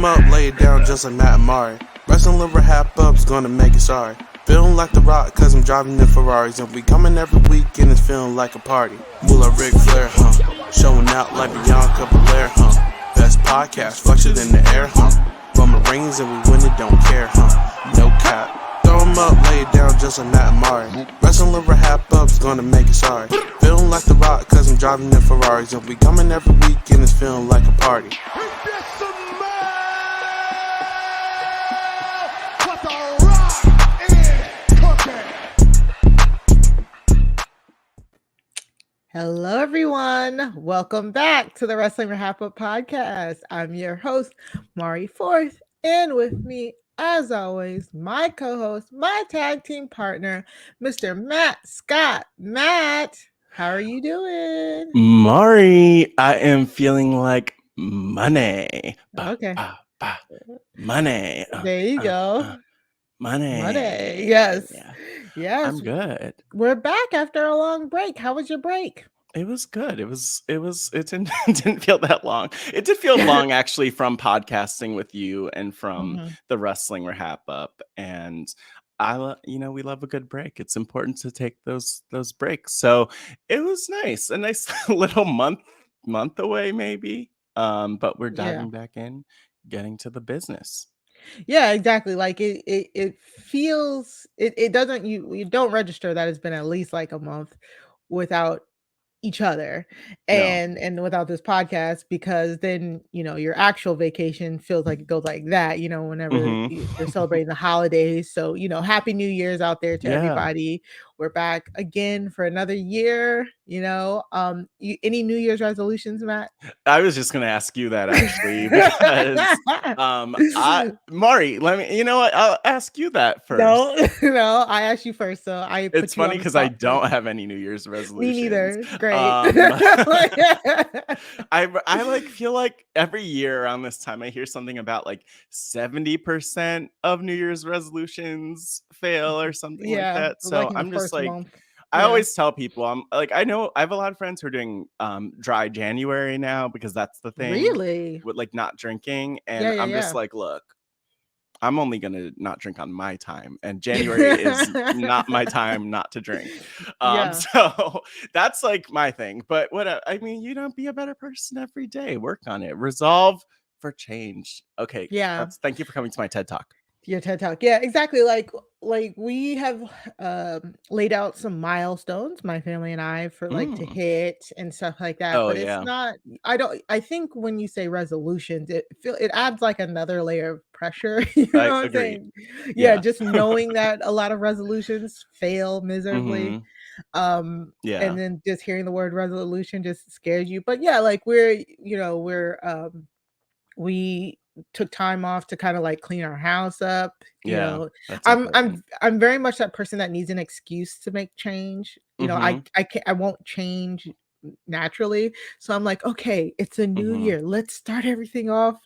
'em up, lay it down just like Matt and Mari. Wrestling liver RHAPUp's gonna make it sorry. Feeling like The Rock cause I'm driving in Ferraris. And we coming every week and it's feeling like a party. Moolah Ric Flair, showing out like Bianca Belair, Best podcast, flush it in the air, Roman Reigns and we win it, don't care, No cap. Throw 'em up, lay it down just like Matt and Mari. Wrestling liver RHAPUp's gonna make it sorry. Feeling like The Rock cause I'm driving in Ferraris. And we coming every week and it's feeling like a party. Hello, everyone. Welcome back to the Wrestling RHAPUp podcast. I'm your host, Mari Forth, and with me, as always, my co-host, my tag team partner, Mr. Matt Scott. Matt, how are you doing? Mari, I am feeling like money. Okay. Money. There you go. Money. Yes. Yeah. Yes. I'm good. We're back after a long break. How was your break? It was good. It didn't feel that long. It did feel long actually from podcasting with you and from the Wrestling RHAPUp. And we love a good break. It's important to take those breaks. So it was nice. A nice little month away maybe. But we're diving back in, getting to the business. Yeah, exactly. Like it feels it doesn't you don't register that it's been at least like a month without each other and without this podcast, because then your actual vacation feels like it goes like that whenever you're celebrating the holidays. So happy New Year's out there to everybody. We're back again for another year. Any New Year's resolutions, Matt? I was just gonna ask you that actually because Mari, you know what? I'll ask you that first. No, I asked you first, so It's funny because I don't have any New Year's resolutions. Me neither. Great. I feel like every year around this time I hear something about like 70% of New Year's resolutions fail or something like that. So like I'm just like month. I always tell people, I'm like, I know I have a lot of friends who are doing dry January now because that's the thing. Really? With like not drinking. And I'm just like, look, I'm only going to not drink on my time. And January is not my time not to drink. So that's like my thing. But be a better person every day. Work on it. Resolve for change. Okay. Yeah. Thank you for coming to my TED Talk. Your TED Talk. Yeah, exactly. Like we have laid out some milestones, my family and I, for like to hit and stuff like that. Oh, but it's not, I think when you say resolutions, it adds like another layer of pressure. You know what I'm saying? Yeah, just knowing that a lot of resolutions fail miserably. And then just hearing the word resolution just scares you. But yeah, like we took time off to kind of like clean our house up. I'm very much that person that needs an excuse to make change. I won't change naturally. So I'm like, okay, it's a new year. Let's start everything off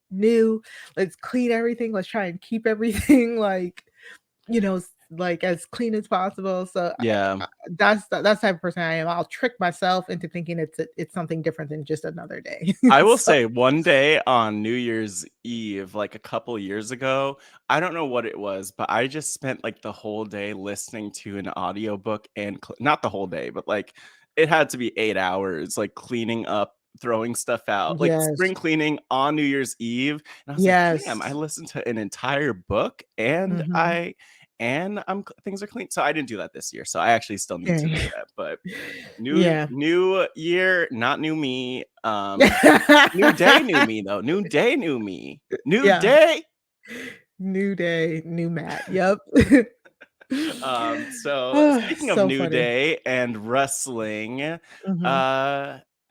new. Let's clean everything. Let's try and keep everything like as clean as possible. So that's the type of person I am. I'll trick myself into thinking it's something different than just another day. I will say one day on New Year's Eve, like a couple years ago, I don't know what it was, but I just spent like the whole day listening to an audiobook and not the whole day, but like it had to be 8 hours, like cleaning up, throwing stuff out, like spring cleaning on New Year's Eve. And I was like, damn, I listened to an entire book and things are clean. So I didn't do that this year. So I actually still need to do that. But new year, not new me. New day, new me though. New day, new me. New day. New day, new Matt. Yep. So speaking of new day and wrestling,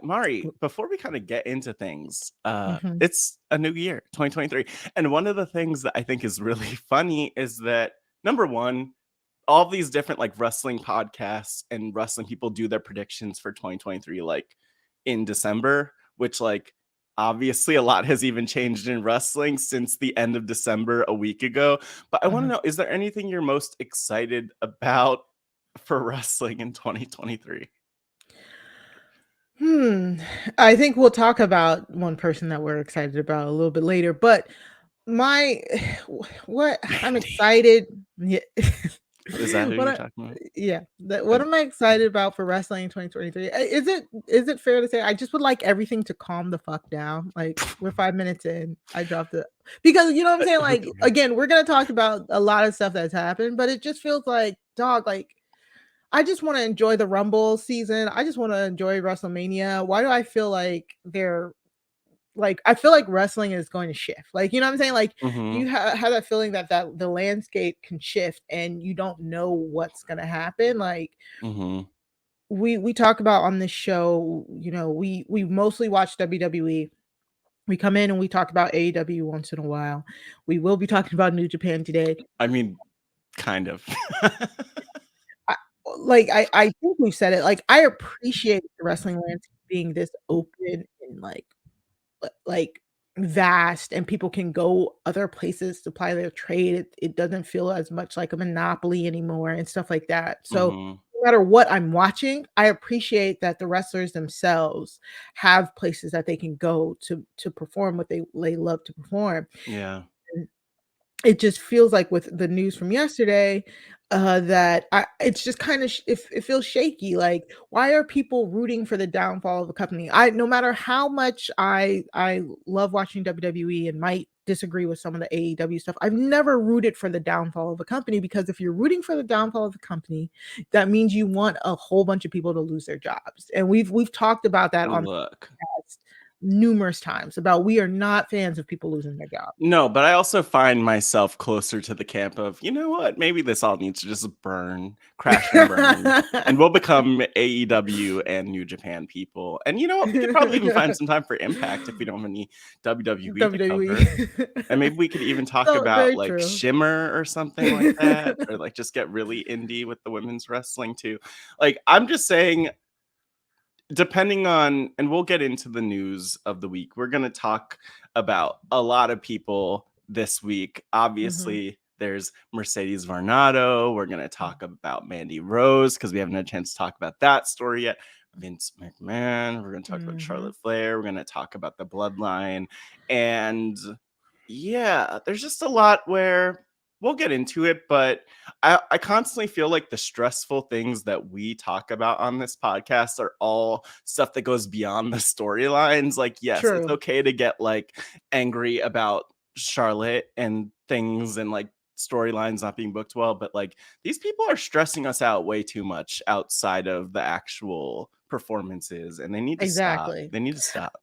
Mari, before we kind of get into things, it's a new year, 2023. And one of the things that I think is really funny is that number one, all these different like wrestling podcasts and wrestling people do their predictions for 2023 like in December, which like obviously a lot has even changed in wrestling since the end of December a week ago. But I want to know, is there anything you're most excited about for wrestling in 2023? I think we'll talk about one person that we're excited about a little bit later, but my what I'm excited. Yeah. Is that who What you're I, talking about? yeah, what am I excited about for wrestling in 2023? Is it fair to say I just would like everything to calm the fuck down? Like we're 5 minutes in, I dropped it because you know what I'm saying. Like Okay. again, we're gonna talk about a lot of stuff that's happened, but it just feels like dog. Like I just want to enjoy the Rumble season. I just want to enjoy WrestleMania. Why do I feel like I feel like wrestling is going to shift. Like, you know what I'm saying? Like, do you have that feeling that the landscape can shift and you don't know what's going to happen? Like, we talk about on this show, you know, we mostly watch WWE. We come in and we talk about AEW once in a while. We will be talking about New Japan today. I mean, kind of. I, I think we've said it. Like, I appreciate the wrestling landscape being this open and like vast, and people can go other places to apply their trade. It doesn't feel as much like a monopoly anymore and stuff like that. So no matter what I'm watching, I appreciate that the wrestlers themselves have places that they can go to perform what they love to perform. Yeah. And it just feels like with the news from yesterday, that it's just kind of it feels shaky. Like, why are people rooting for the downfall of a company? No matter how much I love watching WWE and might disagree with some of the AEW stuff, I've never rooted for the downfall of a company, because if you're rooting for the downfall of a company, that means you want a whole bunch of people to lose their jobs. And we've talked about that on Look. numerous times about we are not fans of people losing their job. No, but I also find myself closer to the camp of, you know what, maybe this all needs to just burn, crash and burn, and we'll become AEW and New Japan people. And you know what, we could probably even find some time for Impact if we don't have any WWE to cover. And maybe we could even talk about like Shimmer or something like that, or like just get really indie with the women's wrestling too. Like, I'm just saying, depending on, and we'll get into the news of the week, we're going to talk about a lot of people this week. Obviously, there's Mercedes Varnado. We're going to talk about Mandy Rose because we haven't had a chance to talk about that story yet. Vince McMahon. We're going to talk about Charlotte Flair. We're going to talk about the Bloodline. And yeah, there's just a lot where we'll get into it, but I constantly feel like the stressful things that we talk about on this podcast are all stuff that goes beyond the storylines. Like, yes, it's okay to get like angry about Charlotte and things and like storylines not being booked well, but like these people are stressing us out way too much outside of the actual performances, and they need to stop. They need to stop.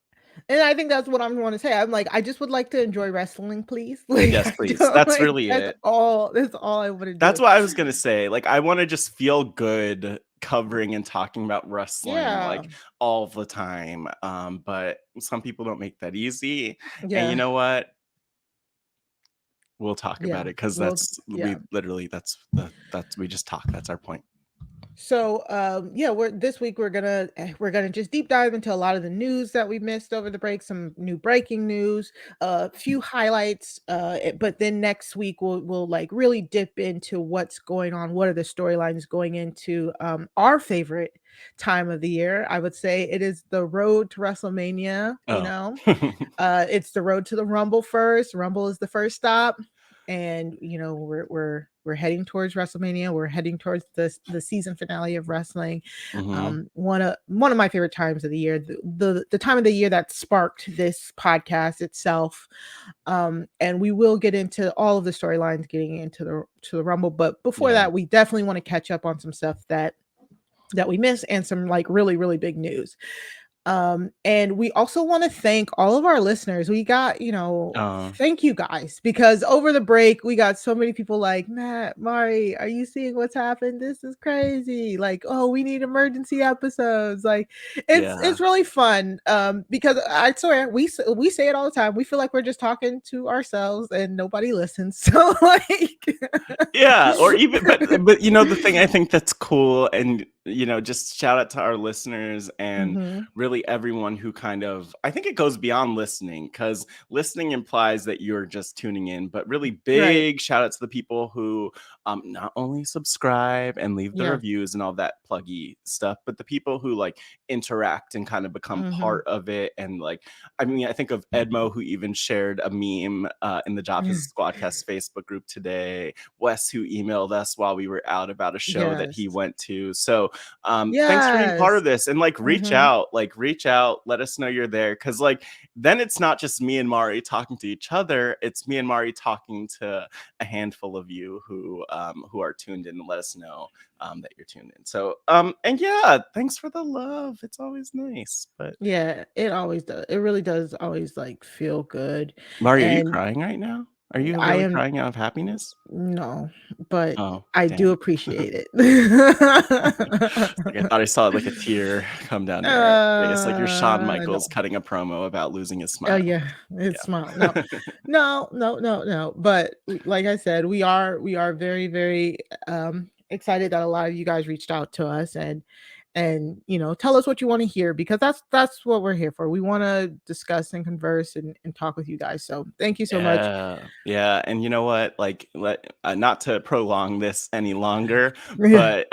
And I think that's what I'm going to say. I'm like, I just would like to enjoy wrestling, please. Like, yes, please. That's like, really it. That's all I want to do. That's what I was going to say. Like, I want to just feel good covering and talking about wrestling like all the time. But some people don't make that easy. And you know what? We'll talk about it because we literally we just talk. That's our point. So this week we're gonna just deep dive into a lot of the news that we missed over the break, some new breaking news, a few highlights, but then next week we'll like really dip into what's going on, what are the storylines going into our favorite time of the year. I would say it is the road to WrestleMania. You know, it's the road to the Rumble first. Rumble is the first stop. And you know, we're heading towards WrestleMania. We're heading towards the season finale of wrestling. One of my favorite times of the year, the time of the year that sparked this podcast itself. And we will get into all of the storylines getting into the Rumble. But before that, we definitely want to catch up on some stuff that we missed and some like really, really big news. And we also want to thank all of our listeners. We got, you know, thank you guys, because over the break we got so many people like, Matt, Mari, are you seeing what's happened? This is crazy. Like, oh, we need emergency episodes. Like, it's really fun. Because I swear we say it all the time. We feel like we're just talking to ourselves and nobody listens. So like, or even, but you know, the thing I think that's cool, and just shout out to our listeners and really everyone who kind of, I think it goes beyond listening, because listening implies that you're just tuning in, but really big shout out to the people who not only subscribe and leave the reviews and all that pluggy stuff, but the people who like interact and kind of become part of it. And like, I mean, I think of Edmo, who even shared a meme in the Job Has a Squadcast Facebook group today. Wes, who emailed us while we were out about a show that he went to. So thanks for being part of this, and like reach out, let us know you're there, because like then it's not just me and Mari talking to each other, it's me and Mari talking to a handful of you who are tuned in, and let us know that you're tuned in. So and yeah, thanks for the love. It's always nice. But yeah, it always does. It really does always like feel good. Mari, are you crying right now? Are you really crying out of happiness? No, but Oh, I damn. do appreciate it. Like, I thought I saw like a tear come down your eye. It's like you're Shawn Michaels cutting a promo about losing his smile. Oh yeah, it's smile. No. But like I said, we are very, very excited that a lot of you guys reached out to us and tell us what you want to hear, because that's what we're here for. We want to discuss and converse and talk with you guys. So thank you so much. Yeah, and you know what? Like, not to prolong this any longer, but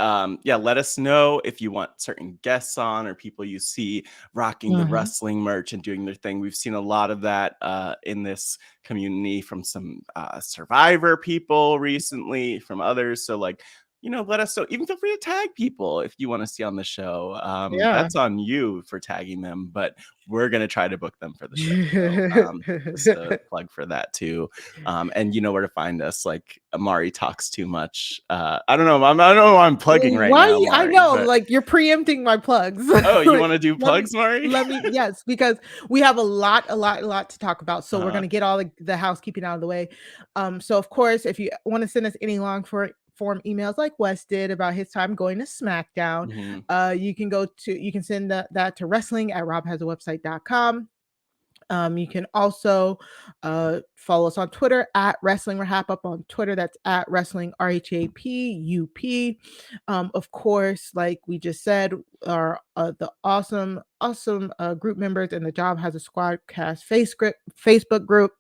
let us know if you want certain guests on, or people you see rocking the wrestling merch and doing their thing. We've seen a lot of that in this community from some Survivor people recently, from others. So like, let us know. Even feel free to tag people if you want to see on the show. That's on you for tagging them, but we're going to try to book them for the show. So, just a plug for that too. And you know where to find us. Like, Amari talks too much. I don't know. I don't know why I'm plugging right now. Amari, I know, like you're preempting my plugs. Oh, you want to do plugs, Mari? Yes, because we have a lot to talk about. So we're going to get all the housekeeping out of the way. So of course, if you want to send us any long form emails like Wes did about his time going to SmackDown, you can send that to wrestling@RHAPhasawebsite.com. You can also follow us on Twitter at Wrestling RHAPUp on Twitter. That's at Wrestling RHAPUP. Of course, like we just said, are the awesome group members in the Job Has a Squadcast Facebook group.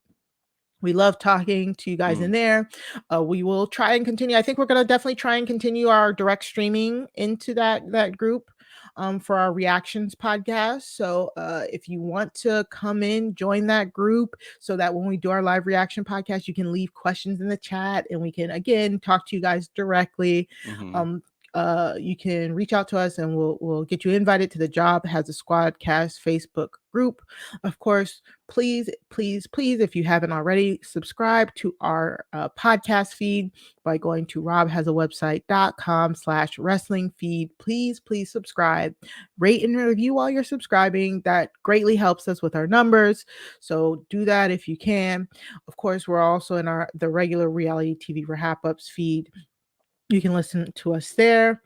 We love talking to you guys in there. We will try and continue. I think we're going to definitely try and continue our direct streaming into that group for our reactions podcast. So if you want to come in, join that group, so that when we do our live reaction podcast, you can leave questions in the chat and we can, again, talk to you guys directly. You can reach out to us and we'll get you invited to the Job Has a Squadcast Facebook group. Of course, please, if you haven't already, subscribe to our podcast feed by going to robhasawebsite.com/wrestling feed. Please subscribe, rate and review while you're subscribing. That greatly helps us with our numbers. So do that if you can. Of course, we're also in the regular reality TV RHAPups feed. You can listen to us there.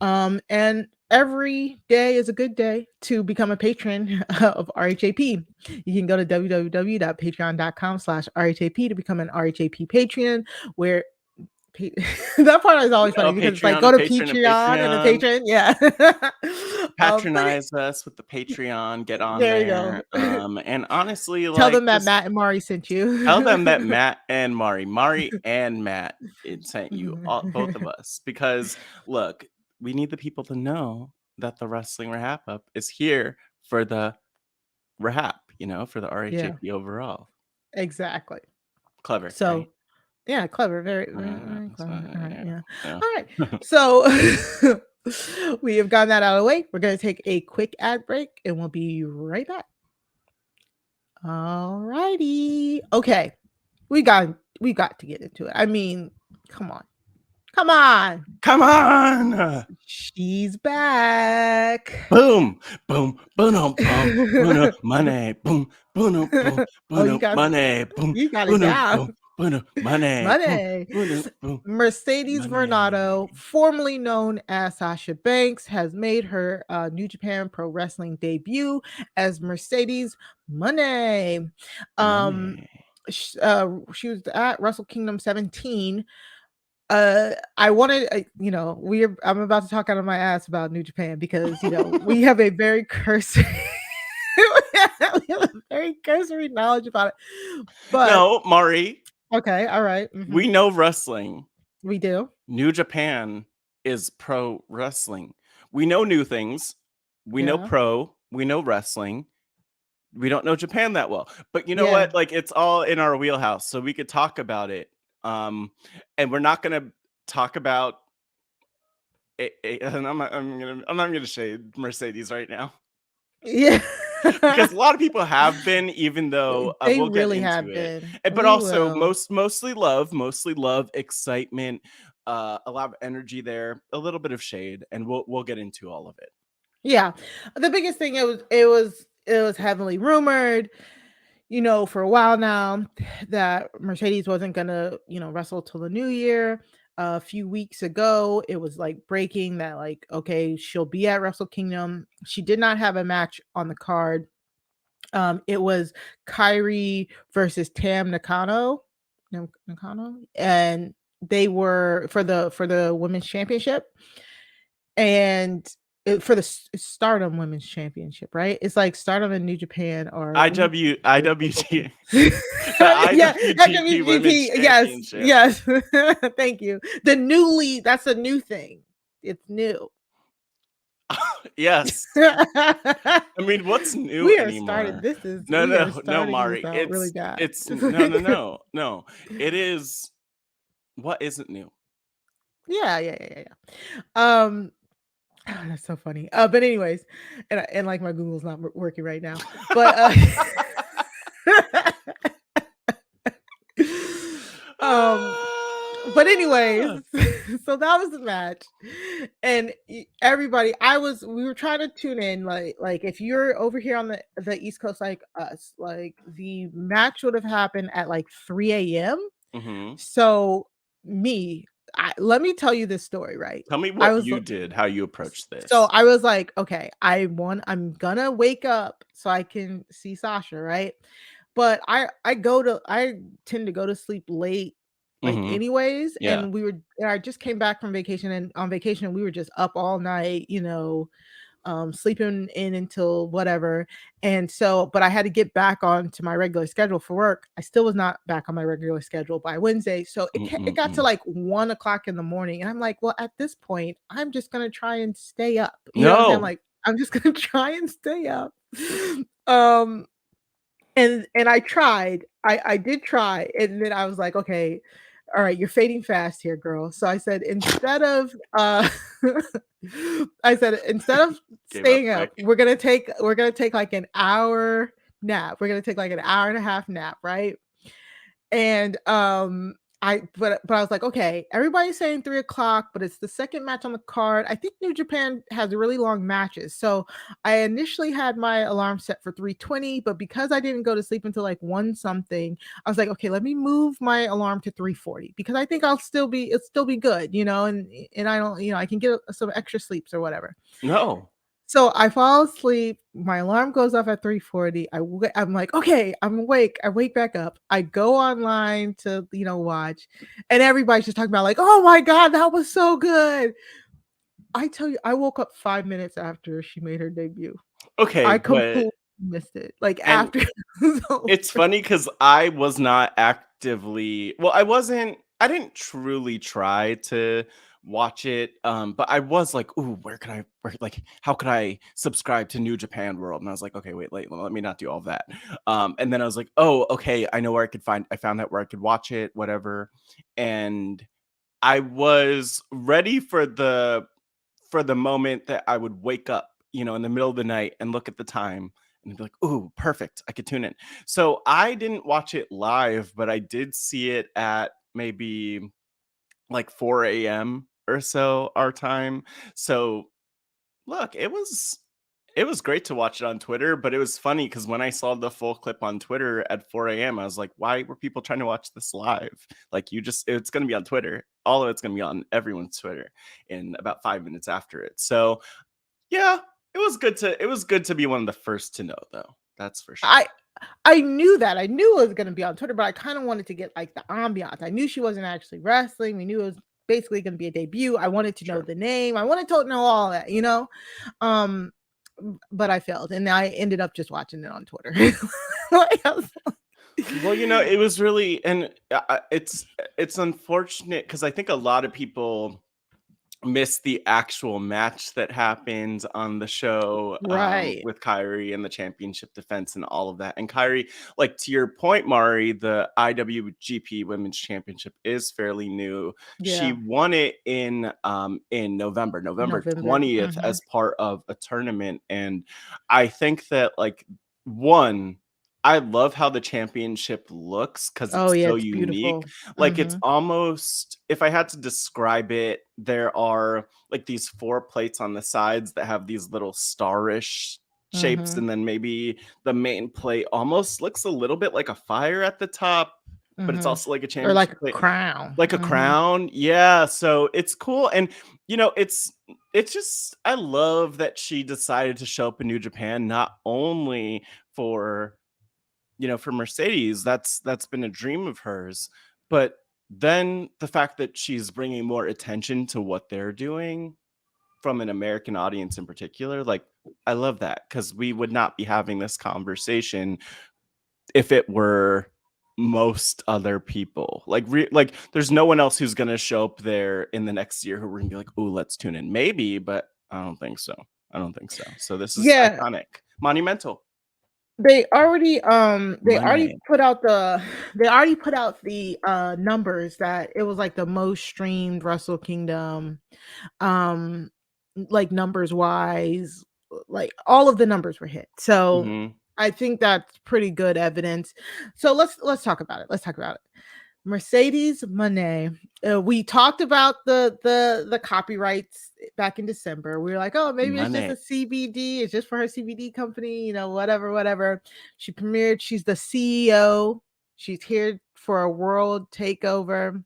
And every day is a good day to become a patron of RHAP. You can go to www.patreon.com/RHAP to become an RHAP patron, where that part is always funny because it's like go to Patreon and a patron. Yeah. Patronize us with the Patreon. Get on there. You go. And honestly, tell them that Matt and Mari sent you. Tell them that Matt and Mari and Matt sent you, both of us. Because look, we need the people to know that the Wrestling RHAPup is here for the RHAP, for the RHAP overall. Exactly. Clever. So. Right? Yeah, clever. Very, very clever. All right, yeah. All right. So we have gotten that out of the way. We're going to take a quick ad break and we'll be right back. All righty. Okay. We got to get into it. I mean, come on. She's back. Boom, boom, boom, boom, boom, money, boom, boom, boom, boom, money, boom. You got it down. Money. Mercedes Varnado, formerly known as Sasha Banks, has made her New Japan Pro Wrestling debut as Mercedes Moné. She was at Wrestle Kingdom 17. I wanted, I'm about to talk out of my ass about New Japan because we have a very cursory, we have a very cursory knowledge about it. But no, Mari. Okay, all right. We know wrestling. We do. New Japan is pro wrestling. We know new things. We know pro. We know wrestling. We don't know Japan that well. But you know what? Like, it's all in our wheelhouse, so we could talk about it. And we're not gonna talk about it, and I'm not gonna shade Mercedes right now. Yeah. Because a lot of people have been, even though they we'll really get into have it. been. But also mostly love, excitement, a lot of energy there, a little bit of shade, and we'll get into all of it. Yeah. The biggest thing, it was heavily rumored, for a while now, that Mercedes wasn't gonna, wrestle till the new year. A few weeks ago, it was like breaking that, like, okay, she'll be at Wrestle Kingdom. She did not have a match on the card. It was Kairi versus Tam Nakano, and they were for the women's championship, and for the Stardom Women's Championship, right? It's like Stardom in New Japan or IWT. Yeah, IWGP Women's Championship. Yes. Thank you. That's a new thing. It's new. Yes. I mean, what's new anymore? No, Mari. It's really bad. It's no. It is. What isn't new? Yeah. That's so funny. But anyways, and like my Google's not working right now. But but anyways, so that was the match, and everybody, we were trying to tune in, like if you're over here on the East Coast like us, like the match would have happened at like 3 a.m. So let me tell you this story, right? Tell me what you did, how you approached this. So I was like, okay, I'm gonna wake up so I can see Sasha, right? But I tend to go to sleep late, like anyways. Yeah. And I just came back from vacation, and on vacation we were just up all night, sleeping in until whatever. And so, but I had to get back onto my regular schedule for work. I still was not back on my regular schedule by Wednesday. So it got to like 1 o'clock in the morning. And I'm like, well, at this point, I'm just going to try and stay up. You know what I'm saying? Like, I'm just going to try and stay up. And I tried, I did try. And then I was like, okay, all right, you're fading fast here, girl. So I said, instead of staying up, we're gonna take like an hour nap. We're gonna take like an hour and a half nap, right? And but I was like, okay, everybody's saying 3 o'clock, but it's the second match on the card. I think New Japan has really long matches. So I initially had my alarm set for 3:20, but because I didn't go to sleep until like 1 something, I was like, okay, let me move my alarm to 3:40 because I think it'll still be good, and I don't, I can get some extra sleeps or whatever. No. So I fall asleep. My alarm goes off at 3:40. I'm like, okay, I'm awake. I wake back up. I go online to, watch, and everybody's just talking about like, oh my God, that was so good. I tell you, I woke up 5 minutes after she made her debut. Okay, I completely missed it. Like after. It's funny because I was not actively. Well, I didn't truly try to watch it, but I was like, ooh, how could I subscribe to New Japan World? And I was like, okay, wait, let me not do all that. And then I was like, oh, okay, I know where I found out where I could watch it, whatever. And I was ready for the moment that I would wake up, in the middle of the night and look at the time and be like, ooh, perfect, I could tune in. So I didn't watch it live, but I did see it at maybe like 4 a.m. or so our time. So look, it was great to watch it on Twitter, but it was funny because when I saw the full clip on Twitter at 4 a.m., I was like, why were people trying to watch this live? Like, it's going to be on Twitter. All of it's going to be on everyone's Twitter in about 5 minutes after it. So yeah, it was good to be one of the first to know, though. That's for sure. I knew that. I knew it was going to be on Twitter, but I kind of wanted to get like the ambiance. I knew she wasn't actually wrestling. We knew it was basically going to be a debut. I wanted to know the name. I wanted to know all that, you know. But I failed, and I ended up just watching it on Twitter. Well, you know, it was really, and it's unfortunate because I think a lot of people missed the actual match that happened on the show, right, with Kairi and the championship defense and all of that. And Kairi, like to your point, Mari, the IWGP Women's Championship is fairly new. She won it in November 20th as part of a tournament. And I think that like I love how the championship looks because it's so it's unique. beautiful. Like it's almost, if I had to describe it, there are like these 4 plates on the sides that have these little starish shapes, and then maybe the main plate almost looks a little bit like a fire at the top, but it's also like a championship or like a plate. crown, Like a crown. Yeah, so it's cool. And you know, it's just, I love that she decided to show up in New Japan, not only for, you know, for Mercedes. That's been a dream of hers, but then the fact that she's bringing more attention to what they're doing from an American audience in particular, like I love that, because we would not be having this conversation if it were most other people. Like there's no one else who's gonna show up there in the next year who we're gonna be like, "Ooh, let's tune in." Maybe, but I don't think so. So this is iconic, monumental. They already Moné. put out the numbers that it was like the most streamed Wrestle Kingdom, like numbers wise, like all of the numbers were hit. So I think that's pretty good evidence. So let's talk about it. Mercedes Moné. We talked about the copyrights back in December. We were like, oh, maybe it's just a CBD. It's just for her CBD company, you know, whatever. She premiered. She's the CEO. She's here for a world takeover.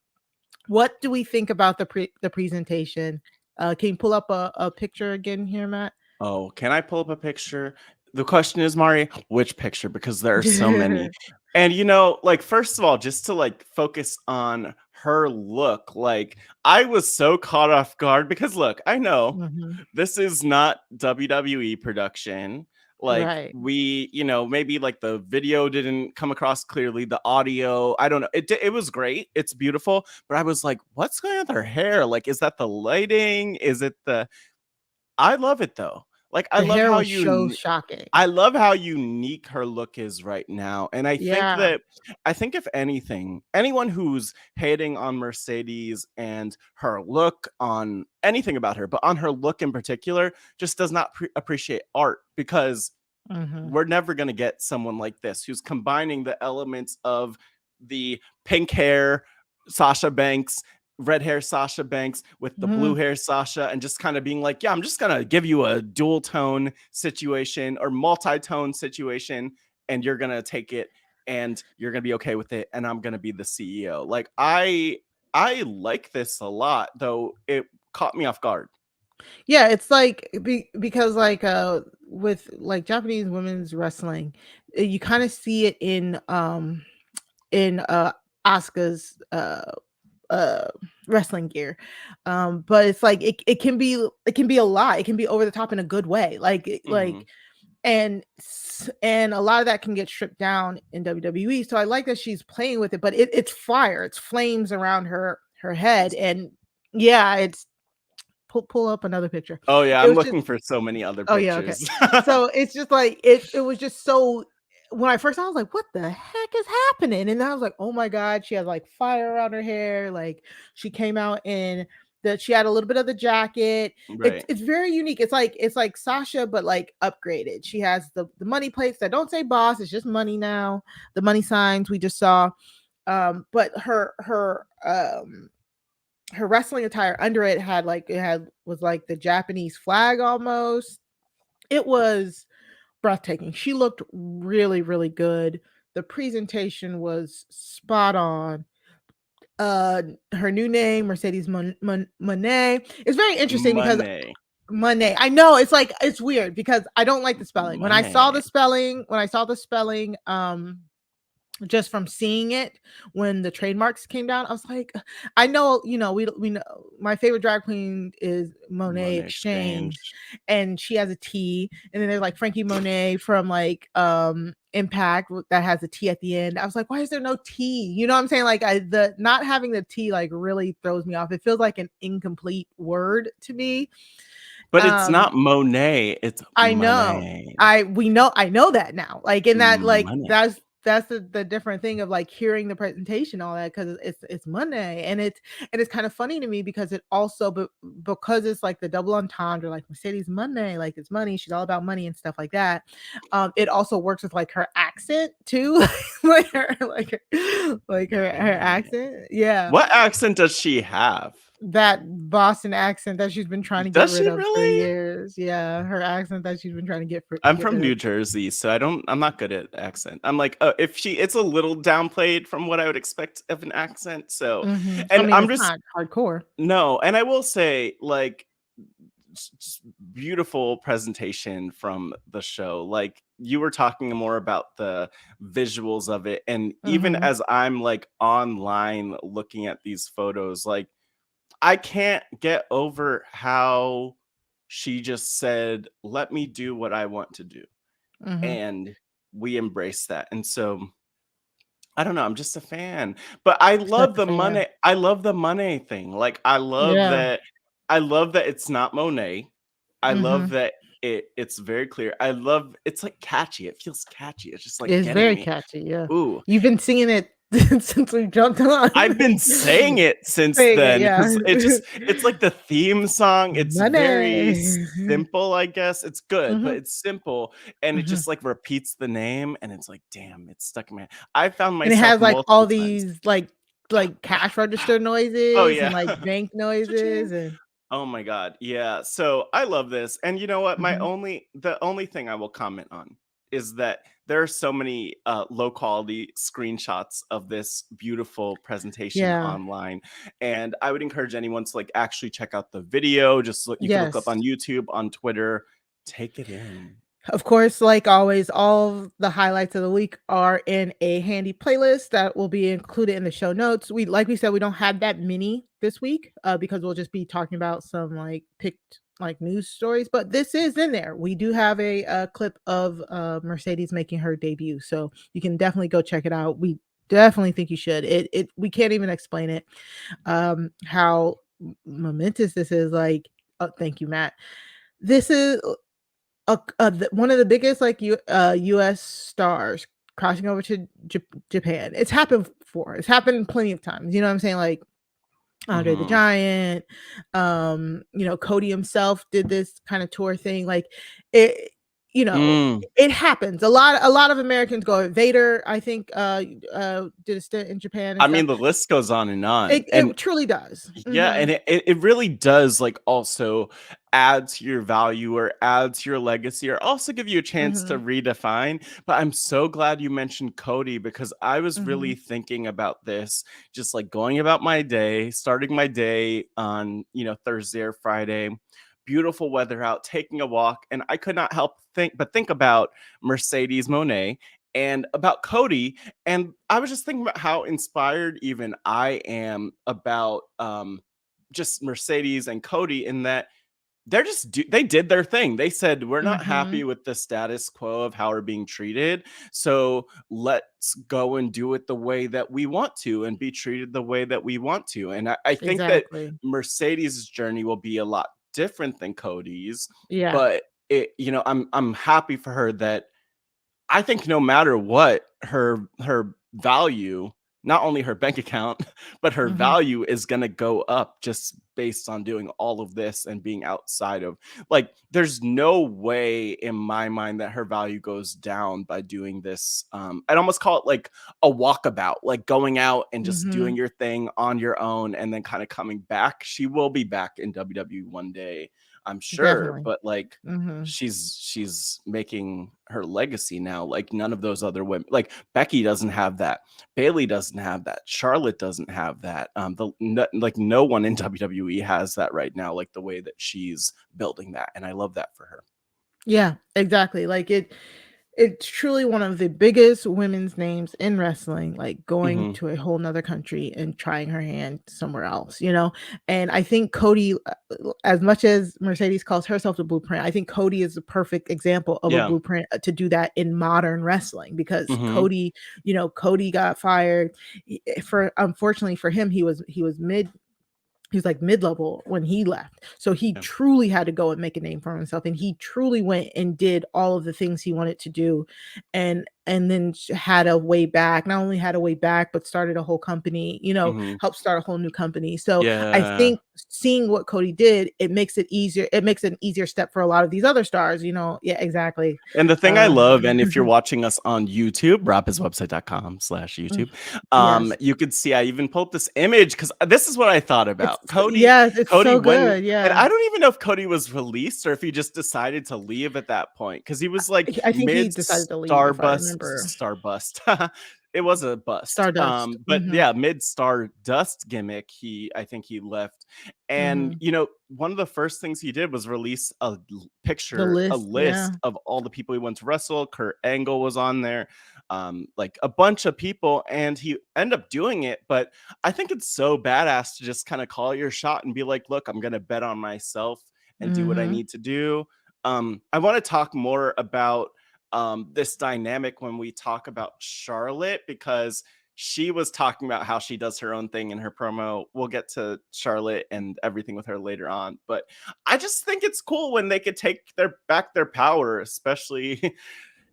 What do we think about the presentation? Can you pull up a picture again here, Matt? Oh, can I pull up a picture? The question is, Mari, which picture? Because there are so many. And, you know, like, first of all, just to like focus on her look, like I was so caught off guard because look, I know this is not WWE production. Like we, you know, maybe like the video didn't come across clearly, the audio, I don't know. It was great. It's beautiful. But I was like, what's going on with her hair? Like, is that the lighting? Is it I love it though. Like I love how so shocking. I love how unique her look is right now. And I think if anything, anyone who's hating on Mercedes and her look, on anything about her, but on her look in particular, just does not appreciate art, because we're never going to get someone like this who's combining the elements of the pink hair Sasha Banks, red hair Sasha Banks with the blue hair Sasha, and just kind of being like, yeah, I'm just gonna give you a dual tone situation or multi-tone situation, and you're gonna take it and you're gonna be okay with it, and I'm gonna be the CEO. Like I like this a lot, though it caught me off guard. Yeah, it's like because like with like Japanese women's wrestling, you kind of see it in Asuka's wrestling gear, but it's like it can be a lot. It can be over the top in a good way, like and a lot of that can get stripped down in WWE. So I like that she's playing with it, but it's fire, it's flames around her head, and it's pull up another picture. Oh yeah, I'm looking for so many other pictures. Oh yeah, okay. So it's just like it was just so. When I first, I was like, "What the heck is happening?" And I was like, "Oh my god, she has like fire around her hair." Like she came out in that she had a little bit of the jacket. Right. It's very unique. It's like Sasha, but like upgraded. She has the money plates that don't say boss. It's just money now. The money signs we just saw. But her wrestling attire under it was like the Japanese flag almost. It was breathtaking. She looked really, really good. The presentation was spot on. Her new name, Mercedes Moné, is very interesting because Moné. I know it's weird because I don't like the spelling. When I saw the spelling, just from seeing it when the trademarks came down. I was like, I know, we know my favorite drag queen is Monet Moné Exchange, Exchange. and she has a T, and then there's like Frankie Monet from like Impact that has a T at the end. I was like, why is there no T? You know what I'm saying? Like the not having the T like really throws me off. It feels like an incomplete word to me. But it's not Monet, it's I know. Moné. I know that now. Like in that, like Moné. that's the different thing of like hearing the presentation, all that, because it's Monday, and it's kind of funny to me because it also, but because it's like the double entendre, like Mercedes Monday, like it's money, she's all about money and stuff like that. It also works with like her accent too, like her accent. Yeah, What accent does she have? that Boston accent that she's been trying to get Does rid she of for really? years. Yeah, her accent that she's been trying to get I'm get from rid New of. Jersey, so I'm not good at accent. I'm like, it's a little downplayed from what I would expect of an accent. So, I and mean, I'm it's just not hardcore. no, and I will say, like, just beautiful presentation from the show. Like, you were talking more about the visuals of it, and even as I'm like online looking at these photos, like, I can't get over how she just said, let me do what I want to do. And we embrace that. And so I don't know, I'm just a fan. But I Such love a the fan. money. I love the money thing. Like, Yeah. I love that it's not Monet. I love Mhm. that it's very clear. It's like catchy. It feels catchy. It's just like It's getting very me. catchy, yeah. Ooh. You've been singing it since we jumped on. I've been saying it since Saying it, then yeah. because it's like the theme song. It's very Money. simple, I guess. It's good, but Mhm. it's simple, and it Mhm. just like repeats the name, and it's like, damn, it's stuck in my head. I found And it myself has like all multiple times. these like cash register Oh noises and yeah. like bank noises Cha-ching. and Oh my god. Yeah. So I love this. And you know what? mhm. The only thing I will comment on is that there are so many low quality screenshots of this beautiful presentation Yeah. online. And I would encourage anyone to like actually check out the video. You can look up Yes. on YouTube, on Twitter, take it in. Of course, like always, all the highlights of the week are in a handy playlist that will be included in the show notes. Like we said, we don't have that many this week because we'll just be talking about some like picked like news stories, but this is in there. We do have a clip of Mercedes making her debut, so you can definitely go check it out. We definitely think you should. It we can't even explain it. How momentous this is. Like, oh, thank you, Matt. This is one of the biggest like US stars crossing over to Japan. It's happened before. It's happened plenty of times. You know what I'm saying? Like Andre the Mhm. Giant, Cody himself did this kind of tour thing. Like it, Mm. it happens. A lot of Americans go. Vader, I think, did a stint in Japan and I stuff. mean, the list goes on and on. It truly does. Yeah, and it really does like also add to your value or add to your legacy or also give you a chance to Mhm. redefine. But I'm so glad you mentioned Cody because I was really Mhm. thinking about this, just like going about my day, starting my day on, Thursday or Friday, beautiful weather out, taking a walk, and I could not help think about Mercedes Monet and about Cody. And I was just thinking about how inspired even I am about just Mercedes and Cody in that they did their thing. They said, we're not happy Mhm. with the status quo of how we're being treated. So let's go and do it the way that we want to and be treated the way that we want to. And I think that Exactly. Mercedes' journey will be a lot different than Cody's, Yeah. but I'm happy for her that I think no matter what, her value, not only her bank account, but her Mhm. value is gonna go up just based on doing all of this and being outside of like there's no way in my mind that her value goes down by doing this. I'd almost call it like a walkabout, like going out and just doing Mhm. your thing on your own and then kind of coming back. She will be back in WWE one day, I'm sure, Definitely. but like Mhm. she's making her legacy now. Like none of those other women, like Becky doesn't have that, Bailey doesn't have that, Charlotte doesn't have that. Like no one in WWE has that right now, like the way that she's building that, and I love that for her. Yeah, exactly. Like It's truly one of the biggest women's names in wrestling, like going Mhm. to a whole nother country and trying her hand somewhere else, you know? And I think Cody, as much as Mercedes calls herself the blueprint, I think Cody is the perfect example of a Yeah. blueprint to do that in modern wrestling because Mhm. Cody, Cody got fired for unfortunately for him, he was like mid-level when he left. So he Yeah. truly had to go and make a name for himself. And he truly went and did all of the things he wanted to do. And then had a way back, not only had a way back, but started a whole company, Mhm. helped start a whole new company. So I Yeah. think seeing what Cody did, it makes it easier. It makes it an easier step for a lot of these other stars, Yeah, exactly. And the thing I Uh, love, and if you're watching us on YouTube, raphiswebsite.com/YouTube, yes. you could see I even pulled this image because this is what I thought about. It's Cody so when good. and Yeah. I don't even know if Cody was released or if he just decided to leave at that point because he was like I think he mid decided to leave, if I remember. star bust. It was a bust. Stardust. But yeah, mid star dust gimmick. I think he left. And Mhm. one of the first things he did was release The a list, yeah. list of all the people he went to wrestle. Kurt Angle was on there, like a bunch of people, and he ended up doing it. But I think it's so badass to just kind of call your shot and be like, look, I'm gonna bet on myself and do what I Mhm. need to do. I want to talk more about this dynamic when we talk about Charlotte because she was talking about how she does her own thing in her promo. We'll get to Charlotte and everything with her later on, but I just think it's cool when they could take their power, especially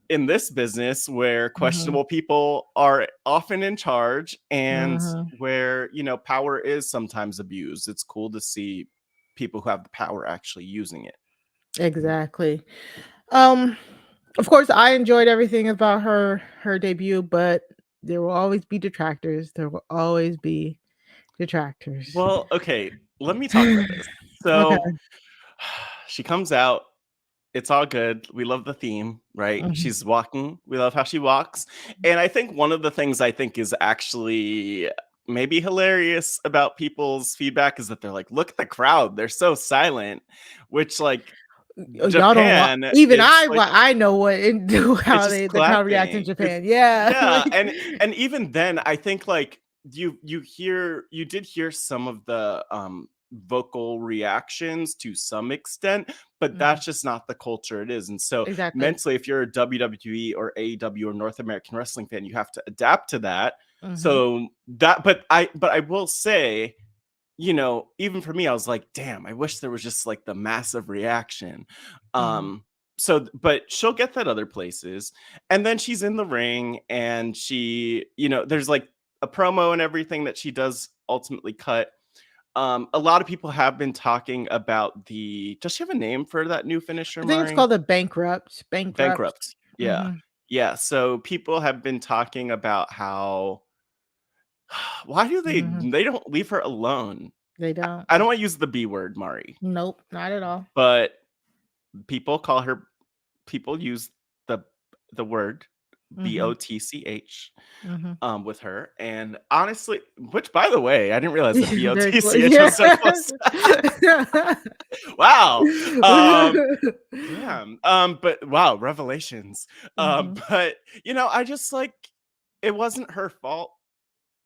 in this business where Mhm. questionable people are often in charge and Mhm. where, power is sometimes abused. It's cool to see people who have the power actually using it. Exactly. Um, of course, I enjoyed everything about her debut, but there will always be detractors. There will always be detractors. Well, okay, let me talk about this. Okay. So she comes out. It's all good. We love the theme, right? Mhm. She's walking. We love how she walks. And I think one of the things I think is actually maybe hilarious about people's feedback is that they're like, look at the crowd. They're so silent, which like Y'all don't want Japan, even it's like I know what and do it's how just the crowd reacts in clapping. Japan. Yeah. Yeah, Like and even then, I think like you did hear some of the vocal reactions to some extent, but Mhm. that's just not the culture it is. And so Exactly. mentally, if you're a WWE or AEW or North American wrestling fan, you have to adapt to that. Mhm. So but I will say, even for me, I was like, damn, I wish there was just like the massive reaction. Mhm. But she'll get that other places. And then she's in the ring and there's like a promo and everything that she does ultimately cut. A lot of people have been talking about does she have a name for that new finisher, I think it's Mari? called a bankrupt. Bankrupt. Bankrupt. Yeah. Mhm. Yeah. So people have been talking about how why do Mhm. they don't leave her alone? They don't. I don't want to use the B word, Mari, Nope, not at all. but people call her people use the word Mhm. BOTCH Mhm. with her. And honestly, which by the way, I didn't realize that Very close. BOTCH Yeah. was so close. Wow. Damn. But wow, revelations. Mhm. But I just like it wasn't her fault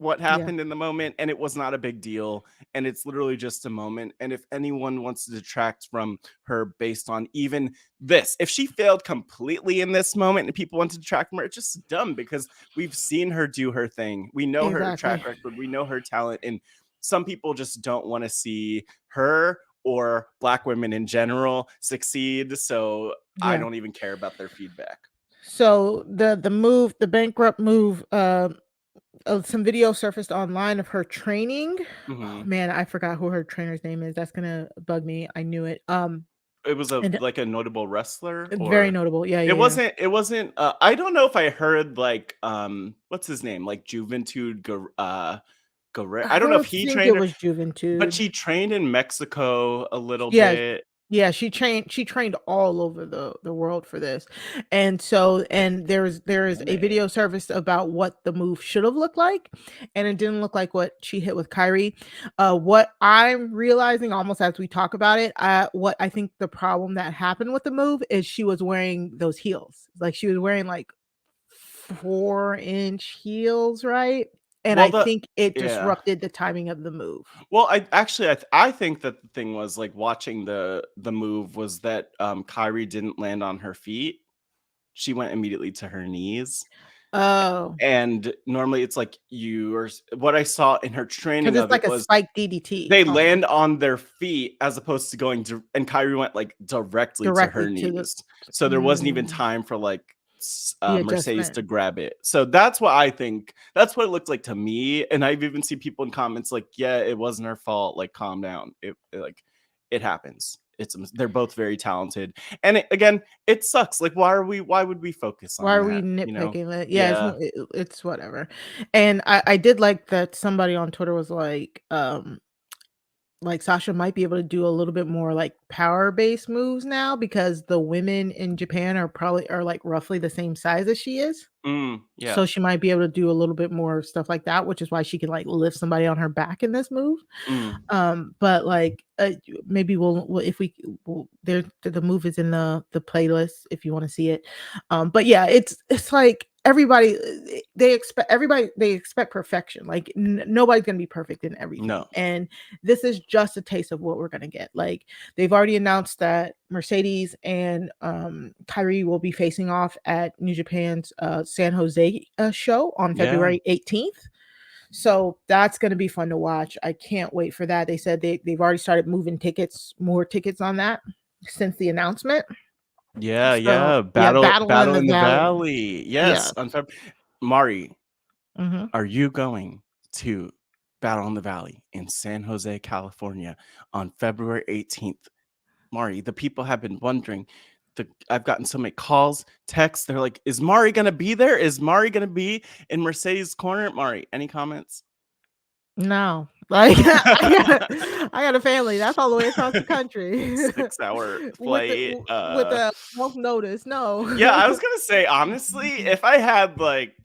what Yeah, happened in the moment, and it was not a big deal, and it's literally just a moment. And if anyone wants to detract from her based on even this, if she failed completely in this moment and people want to detract from her, it's just dumb because we've seen her do her thing. We know her exactly. track record, we know her talent, and some people just don't want to see her or black women in general succeed, so I Yeah. don't even care about their feedback. So the bankrupt move, some video surfaced online of her training. Oh, Mhm. man, I forgot who her trainer's name is. That's gonna bug me. I knew it. It was And like a notable wrestler, very or notable. Yeah, it yeah, yeah. wasn't, I don't know if I heard like, what's his name? Like Juventud Guerrero. I I don't know if don't he think it trained her, was but Juventud. she trained in Mexico a little Yeah, bit. Yeah, she trained all over the world for this. And there is a video service about what the move should have looked like, and it didn't look like what she hit with Kyrie. What I'm realizing almost as we talk about it, what I think the problem that happened with the move is she was wearing those heels. Like she was wearing like 4-inch heels, right? And Well, I think it yeah. disrupted the timing of the move. Well, I think that the thing was like watching the move was that Kyrie didn't land on her feet. She went immediately to her knees. Oh, And normally it's like what I saw in her because training it's of it like a was spike DDT they almost land on their feet as opposed to going to, and Kyrie went like directly to her directly to the knees. So there wasn't even time for like the Mercedes to adjustment. grab it. So that's what I think. That's what it looked like to me. And I've even seen people in comments like, yeah, it wasn't her fault. Like, calm down. It happens. They're both very talented. And again, it sucks. Like, why would we focus Why on are we that? You know? nitpicking it? Yeah, Yeah. it's whatever. And I did like that somebody on Twitter was like Sasha might be able to do a little bit more like power-based moves now because the women in Japan are like roughly the same size as she is. Yeah. So she might be able to do a little bit more stuff like that, which is why she can like lift somebody on her back in this move. But like maybe we'll if we there the move is in the playlist if you want to see it. But yeah, it's like they expect perfection. Like nobody's gonna be perfect in everything. No. And this is just a taste of what we're gonna get. Like they've already announced that Mercedes and Kyrie will be facing off at New Japan's San Jose show on Yeah. February 18th. So that's going to be fun to watch. I can't wait for that. They said they've already started moving more tickets on that since the announcement. Yeah, So yeah. yeah, Battle in Battle the in the Valley. Valley. Yeah. Yes. Mari, Hmm. are you going to Battle in the Valley in San Jose, California on February 18th? Mari, the people have been wondering. I've gotten so many calls, texts. They're like, is Mari going to be there? Is Mari going to be in Mercedes' corner? Mari, any comments? No, like I got a family that's all the way across the country 6-hour with flight. the month notice. No. Yeah, I was gonna say honestly, if I had like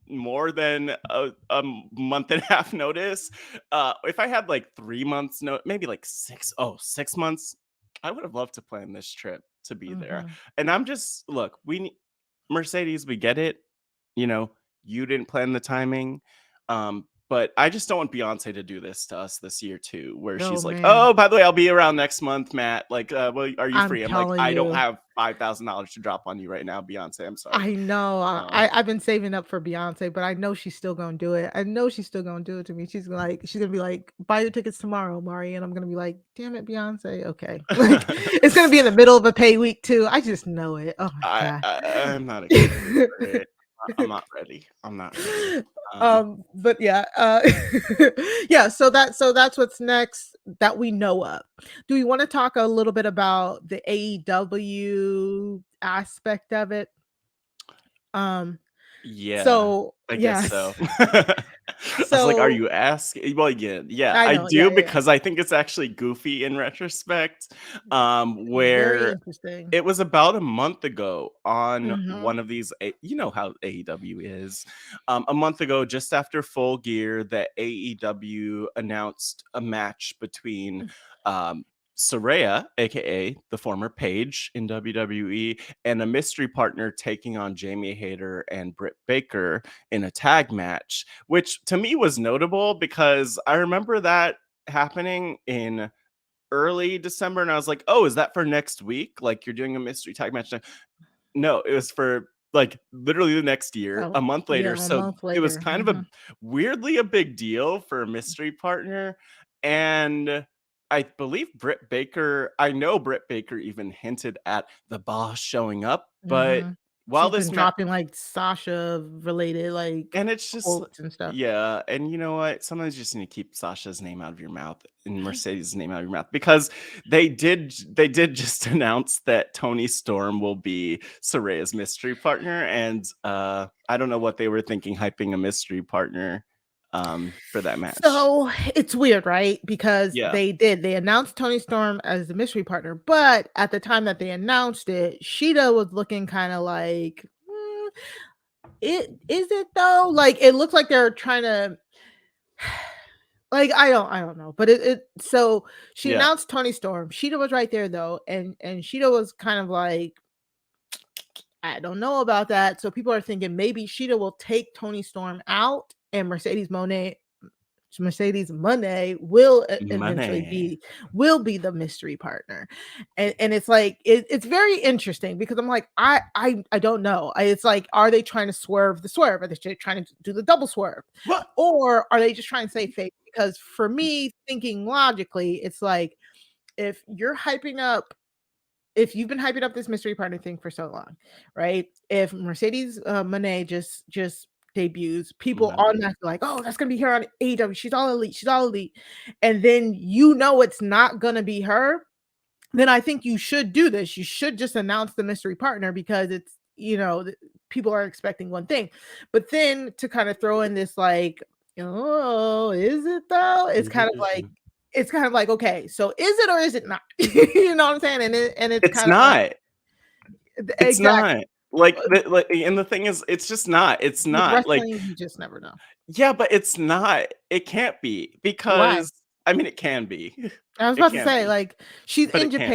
more than a month and a half notice, if I had like 3 months maybe like 6 months, I would have loved to plan this trip to be there. Mhm. And I'm just Mercedes, we get it. You didn't plan the timing. But I just don't want Beyonce to do this to us this year too, where Oh she's like, man, "Oh, by the way, I'll be around next month, Matt. Like, well, are you I'm free?" I'm like, telling "I don't you. have $5,000 to drop on you right now, Beyonce. I'm sorry." I know. Um, I've been saving up for Beyonce, but I know she's still gonna do it. I know she's still gonna do it to me. She's gonna be like, buy your tickets tomorrow, Mari, and I'm gonna be like, damn it, Beyonce. Okay, like it's gonna be in the middle of a pay week too. I just know it. Oh my god. I'm not excited for it. I'm not ready. I'm not ready. But yeah, yeah. So that's what's next that we know of. Do we want to talk a little bit about the AEW aspect of it? Yeah, So I guess so. yes. I was like, "Are So you asking?" Well, yeah, I I know, yeah, do yeah. because I think it's actually goofy in retrospect. Very Where interesting. it was about a month ago on Mhm. one of these, you know how AEW is. A month ago, just after Full Gear, that AEW announced a match between um, Saraya, aka the former Paige in WWE, and a mystery partner taking on Jamie Hayter and Britt Baker in a tag match, which to me was notable because I remember that happening in early December, and I was like, "Oh, is that for next week? Like you're doing a mystery tag match?" No, it was for like literally the next year, Oh, a month yeah, later. a So month it was later. kind of a weirdly a big deal for a mystery partner. And I know Britt Baker even hinted at the boss showing up, but Mhm. while She's been this match, dropping like Sasha related like and it's just quotes and stuff. yeah, and you know what? Sometimes you just need to keep Sasha's name out of your mouth and Mercedes' name out of your mouth because they did just announce that Tony Storm will be Saraya's mystery partner, and I don't know what they were thinking hyping a mystery partner for that match. So it's weird, right? Because Yeah. they announced Toni Storm as the mystery partner, but at the time that they announced it, Shida was looking kind of like, it is it though? Like it looked like they're trying to, like I don't know, but so she announced Toni Storm. Shida was right there though, and Shida was kind of like, I don't know about that. So people are thinking maybe Shida will take Toni Storm out, and Mercedes Moné will eventually be the mystery partner. And it's like it's very interesting because I'm like, I don't know. It's like, are they trying to swerve the swerve? Are they trying to do the double swerve? What? Or are they just trying to save face? Because for me, thinking logically, it's like, if you've been hyping up this mystery partner thing for so long, right? If Mercedes Moné just debuts, people automatically like, oh, that's gonna be her on AEW. She's all elite. And then it's not gonna be her. Then I think you should do this. You should just announce the mystery partner, because it's, people are expecting one thing. But then to kind of throw in this like, oh, is it though? It's kind of like, okay, so is it or is it not? You know what I'm saying? And it's kind of not. It's exactly. not. And the thing is, it's just not. It's With not like, wrestling, you just never know. yeah, but it's not. It can't be, Why? because I mean, it can be. I was It about to can say, be, like, she's but in it can't be.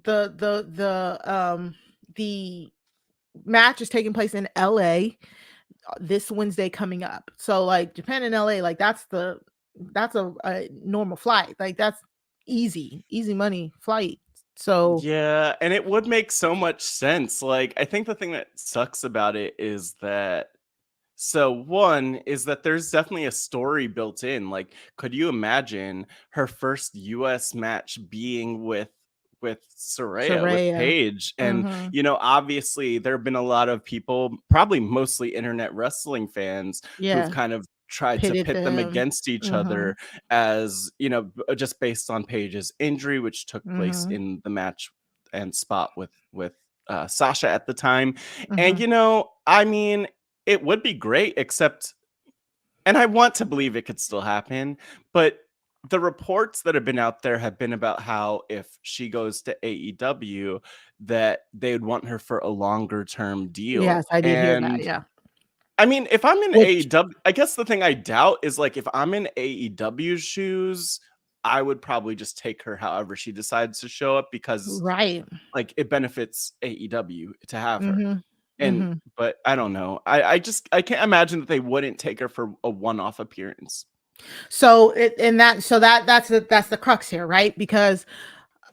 Japan. The match is taking place in LA this Wednesday coming up. So like Japan and LA, like that's a normal flight. Like that's easy money flight. So Yeah, and it would make so much sense. Like, I think the thing that sucks about it is that, so one is that there's definitely a story built in. Like, could you imagine her first US match being with Saraya, with Saraya. Paige? And obviously there have been a lot of people, probably mostly internet wrestling fans, who've kind of tried to Pitted pit them them. against each other, as just based on Paige's injury, which took place in the match and spot with Sasha at the time. And I mean, it would be great, except, and I want to believe it could still happen, but the reports that have been out there have been about how if she goes to AEW, that they would want her for a longer term deal. Yes, I did hear that. Yeah. I mean, if I'm in Which, AEW, I guess the thing I doubt is, like, if I'm in AEW's shoes, I would probably just take her however she decides to show up, because right. like it benefits AEW to have her. Mm-hmm. But I don't know. I can't imagine that they wouldn't take her for a one-off appearance. So that's the crux here, right? Because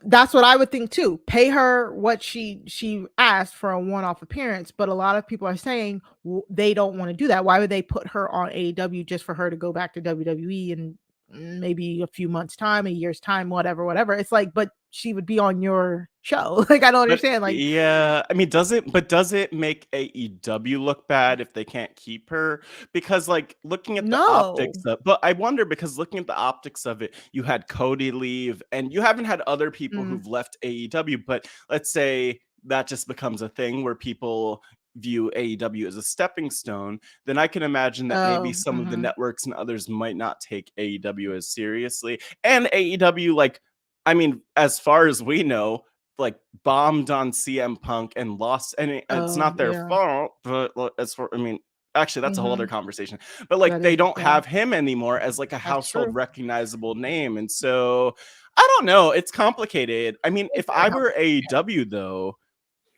that's what I would think too. Pay her what she asked for a one-off appearance, but a lot of people are saying they don't want to do that. Why would they put her on AEW just for her to go back to WWE in maybe a few months' time, a year's time, whatever? It's like, but she would be on your show. Like, I don't understand. Like, yeah, I mean, does it make AEW look bad if they can't keep her? Because like looking at the optics of, but I wonder, because looking at the optics of it, you had Cody leave, and you haven't had other people who've left AEW. But let's say that just becomes a thing where people view AEW as a stepping stone, then I can imagine that maybe some of the networks and others might not take AEW as seriously. And AEW, like, I mean, as far as we know, like, bombed on CM Punk and lost, and it's not their fault, but as for, I mean, actually that's a whole other conversation, but like they don't have him anymore as like a household recognizable name. And so I don't know, it's complicated. I mean, if I were AEW though,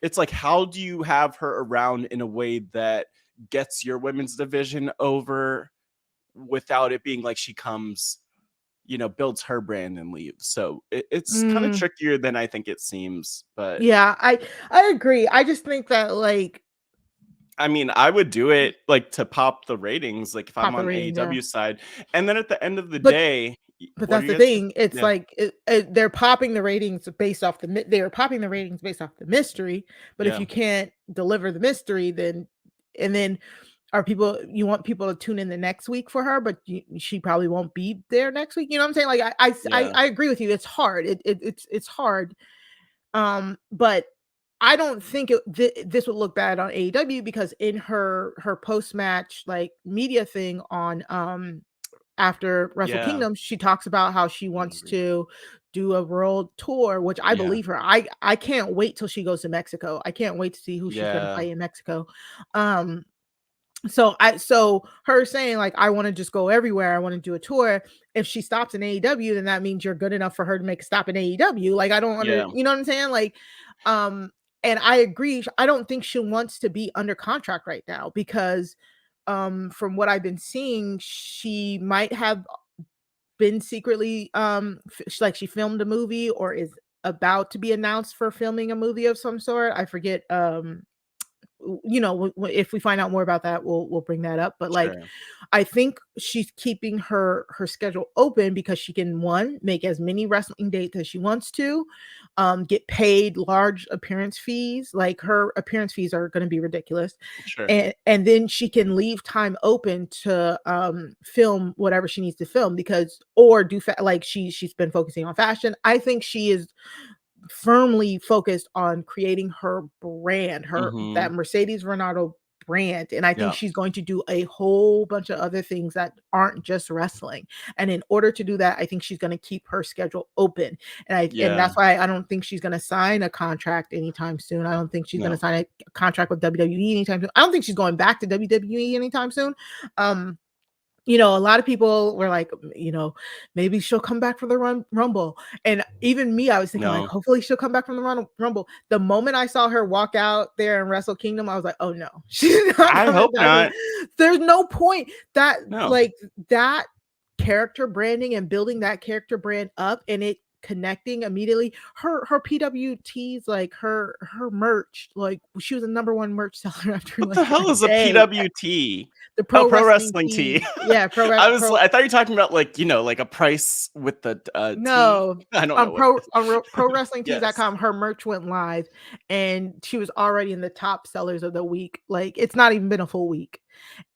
it's like, how do you have her around in a way that gets your women's division over without it being like she comes, builds her brand and leaves? So it's kind of trickier than I think it seems. But yeah, I agree. I just think that, like, I mean, I would do it like to pop the ratings, like if I'm on AEW side, and then at the end of the day. But that's the thing. It's like they're popping the ratings based off they're popping the ratings based off the mystery. But if you can't deliver the mystery, then you want people to tune in the next week for her, but she probably won't be there next week. You know what I'm saying? Like I agree with you. It's hard. It's hard. But I don't think this would look bad on AEW, because in her post-match like media thing on after Wrestle Yeah. Kingdom, she talks about how she wants to do a world tour, which I Yeah. believe her. I can't wait till she goes to Mexico. I can't wait to see who she's going to Yeah. play in Mexico. So her saying like, I want to just go everywhere, I want to do a tour. If she stops in AEW, then that means you're good enough for her to make a stop in AEW. Like, I don't Yeah. you know what I'm saying? Like, and I agree. I don't think she wants to be under contract right now, because from what I've been seeing, she might have been secretly like she filmed a movie or is about to be announced for filming a movie of some sort. I forget if we find out more about that, we'll bring that up. But like, Sure. I think she's keeping her schedule open because she can, one, make as many wrestling dates as she wants to, get paid large appearance fees. Like, her appearance fees are going to be ridiculous. Sure. And then she can leave time open to film whatever she needs to film, because or do like she's been focusing on fashion. I think she is firmly focused on creating her brand, that Mercedes Renato brand. And I think Yeah. she's going to do a whole bunch of other things that aren't just wrestling. And in order to do that, I think she's going to keep her schedule open. And that's why I don't think she's going to sign a contract anytime soon. I don't think she's going to sign a contract with WWE anytime soon. I don't think she's going back to WWE anytime soon. A lot of people were like, maybe she'll come back for the Rumble. And even me, I was thinking like, hopefully she'll come back from the Rumble. The moment I saw her walk out there in Wrestle Kingdom, I was like, oh no, she's not I coming hope back. not. There's no point like that character branding and building that character brand up and it connecting immediately. Her PWTs, like her merch, like she was a #1 merch seller after What the hell is a PWT? The pro wrestling tee. Yeah, I thought you were talking about like a price with the no T. I don't know. On ProWrestlingTees.com, her merch went live and she was already in the top sellers of the week. Like, it's not even been a full week.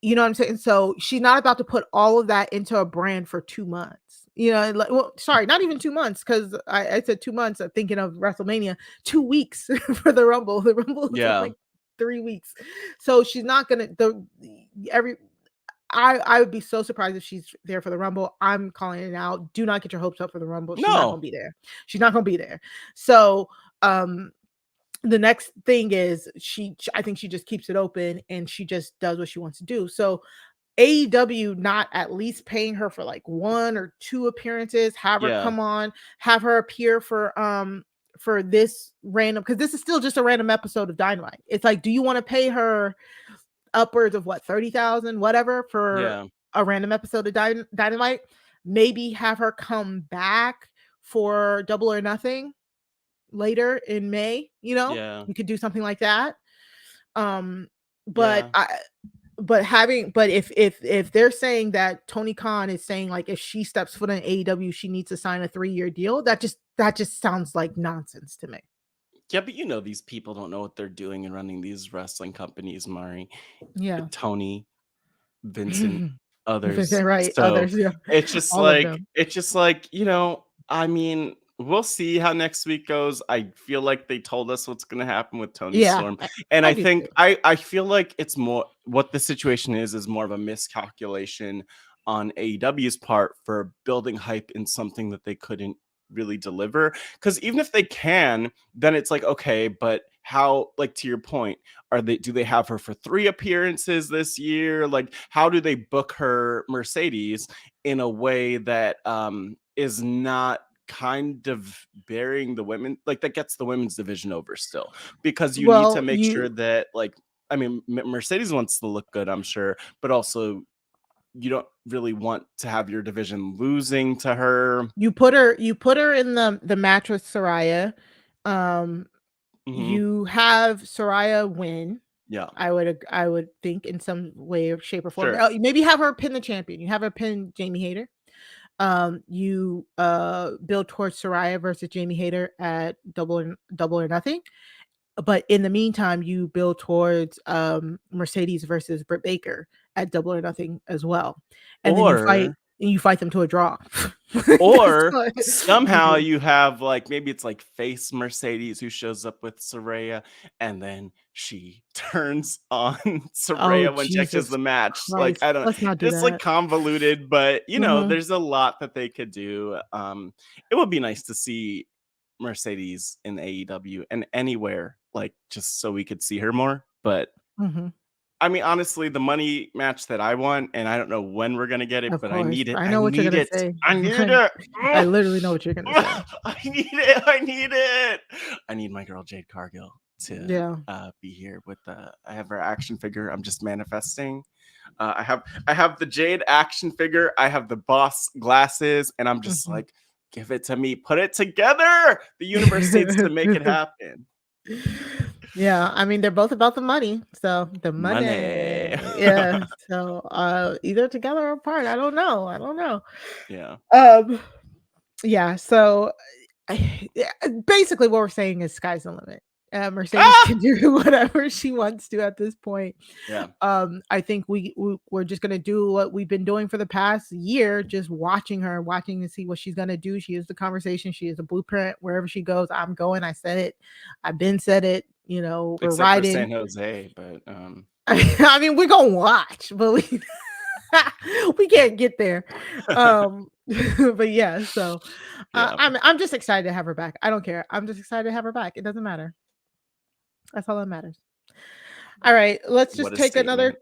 You know what I'm saying? So she's not about to put all of that into a brand for 2 months. Sorry, not even 2 months, because I said 2 months. I'm thinking of WrestleMania. 2 weeks for the Rumble. The Rumble is like 3 weeks. So she's not gonna I would be so surprised if she's there for the Rumble. I'm calling it out. Do not get your hopes up for the Rumble. She's not gonna be there. She's not gonna be there. So the next thing is I think she just keeps it open and she just does what she wants to do. So AEW not at least paying her for like 1 or 2 appearances, have her come on, have her appear for this random, because this is still just a random episode of Dynamite. It's like, do you want to pay her upwards of what, 30,000 whatever for a random episode of Dynamite? Maybe have her come back for Double or Nothing later in May. You could do something like that. But if they're saying that Tony Khan is saying like, if she steps foot in AEW, she needs to sign a 3-year deal, that just sounds like nonsense to me. Yeah, but these people don't know what they're doing and running these wrestling companies, Mari. Yeah. Tony, Vincent, others. Right. So Others, yeah. it's just like, I mean, we'll see how next week goes. I feel like they told us what's going to happen with Tony Storm. And I think I feel like it's more what the situation is more of a miscalculation on AEW's part for building hype in something that they couldn't really deliver. Because even if they can, then it's like, okay, but how, like, to your point, do they have her for 3 appearances this year? Like, how do they book her Mercedes in a way that is not kind of burying the women, like that gets the women's division over still? Because you need to make sure that, like, I mean, Mercedes wants to look good, I'm sure, but also you don't really want to have your division losing to her. You put her in the match with Saraya. You have Saraya win. Yeah, I would think in some way or shape or form. Sure. Maybe have her pin the champion. You have her pin Jamie Hayter. You build towards Saraya versus Jamie Hayter at Double or Nothing. But in the meantime, you build towards Mercedes versus Britt Baker at Double or Nothing as well. And then you fight and you fight them to a draw. Or So, somehow you have like maybe it's like face Mercedes who shows up with Saraya, and then she turns on oh Saraya when she enters Jesus the match. Like Christ, I don't, let's not do it's like that. convoluted, but you know, Mhm. there's a lot that they could do. It would be nice to see Mercedes in AEW and anywhere, like just so we could see her more. But Mhm. I mean, honestly, the money match that I want, and I don't know when we're gonna get it, Of but I course. need it. I I know what you're need gonna it. say. I need it. I literally know what you're gonna say. I need it. I need it. I need my girl Jade Cargill to Yeah. be here with the. I have her action figure. I'm just manifesting. I have the Jade action figure. I have the boss glasses, and I'm just Mhm. like, give it to me. Put it together. The universe needs to make it happen. Yeah, I mean, they're both about the money. So the Money. money. Yeah. So either together or apart. I don't know. I don't know. Yeah. Yeah, so yeah, basically what we're saying is sky's the limit. Mercedes Ah! can do whatever she wants to at this point. Yeah. I think we're just gonna do what we've been doing for the past year, just watching her, watching to see what she's gonna do. She is the conversation, she is a blueprint. Wherever she goes, I'm going. I said it. I've been said it. You know, we're Except for riding. San Jose, but I mean, we're gonna watch, but we we can't get there. But yeah, so yeah. I'm just excited to have her back. I don't care. I'm just excited to have her back. It doesn't matter. That's all that matters. All right, let's What just a take another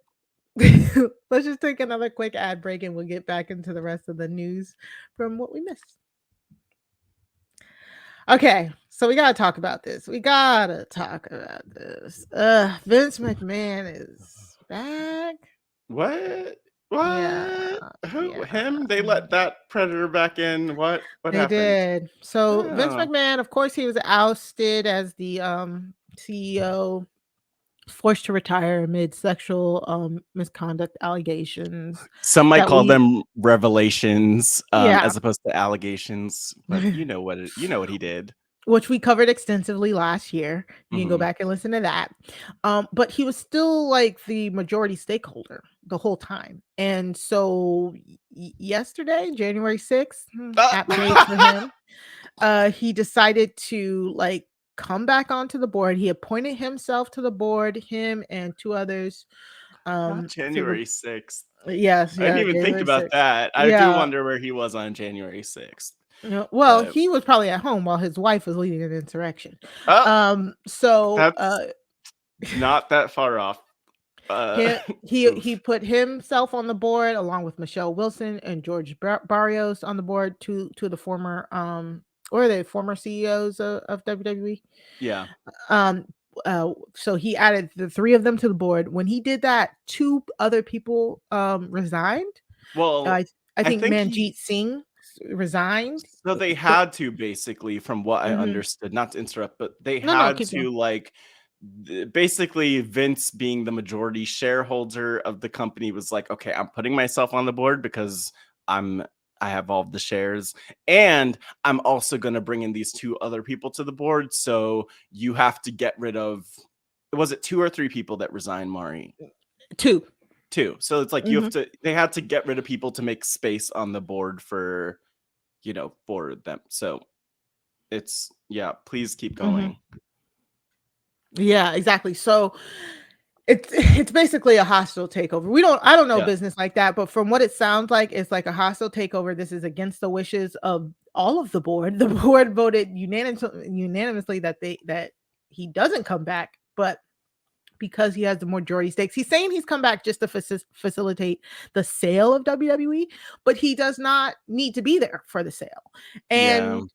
statement. let's just take another quick ad break and we'll get back into the rest of the news from what we missed. Okay, so we gotta talk about this. Vince McMahon is back. What? Yeah, What? Who? yeah. Him? They let that predator back in. What They happened? did. So Vince Oh. McMahon, of course, he was ousted as the CEO, forced to retire amid sexual misconduct allegations Some might that call we them revelations, yeah, as opposed to allegations, but you know what he did. which we covered extensively last year. You can go Mhm. back and listen to that. But he was still like the majority stakeholder the whole time. And so yesterday, January 6th, happy day for him. He decided to like come back onto the board. He appointed himself to the board, him and two others. Not To January 6th. the yes, I didn't yeah, even think January about 6th. that. I do Yeah. wonder where he was on January 6th. Well, But he was probably at home while his wife was leading an insurrection. oh, So that's not that far off. he Oof. put himself on the board along with Michelle Wilson and George Barrios on the board, two of the former or the former CEOs of WWE. Yeah. Um, so he added the three of them to the board. When he did that, two other people resigned. Well, I I think think he Manjeet Singh resigned. so they had to basically, from what I Mhm. understood, not to interrupt, but they No, had keep going. to like basically Vince being the majority shareholder of the company was like, okay, I'm putting myself on the board because I have all of the shares, and I'm also going to bring in these two other people to the board. So you have to get rid of, was it two or three people that resigned, Mari? Two. So it's like Mhm. they had to get rid of people to make space on the board for, for them. So it's, yeah, please keep going. Yeah, exactly. So it's basically a hostile takeover. I don't know Yeah. business like that, but from what it sounds like, it's like a hostile takeover. This is against the wishes of all of the board. The board voted unanimously that he doesn't come back, but because he has the majority stakes, he's saying he's come back just to facilitate the sale of WWE, but he does not need to be there for the sale. Yeah. And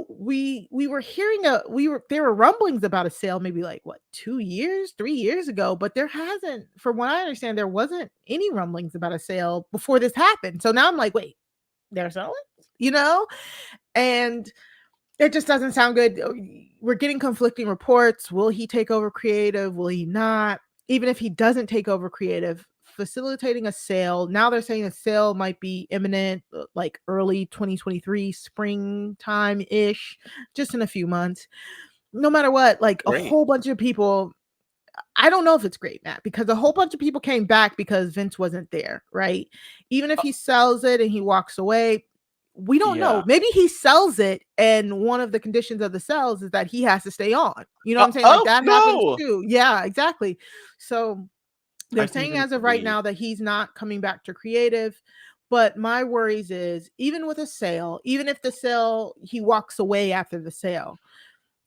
we were hearing there were rumblings about a sale maybe like what 3 years ago, but there hasn't, from what I understand, there wasn't any rumblings about a sale before this happened. So now I'm like, wait, they're selling, and it just doesn't sound good. We're getting conflicting reports. Will he take over creative? Will he not? Even if he doesn't take over creative, facilitating a sale. Now they're saying a sale might be imminent, like early 2023, springtime ish, just in a few months. No matter what, like a Great. whole bunch of people I don't know if it's great, Matt, because a whole bunch of people came back because Vince wasn't there, right? Even if he sells it and he walks away, we don't know. Maybe he sells it, and one of the conditions of the sales is that he has to stay on. You know what I'm saying? Like that happens too. Yeah, exactly. So they're saying as of right now that he's not coming back to creative. But my worries is even with a sale, even if the sale, he walks away after the sale,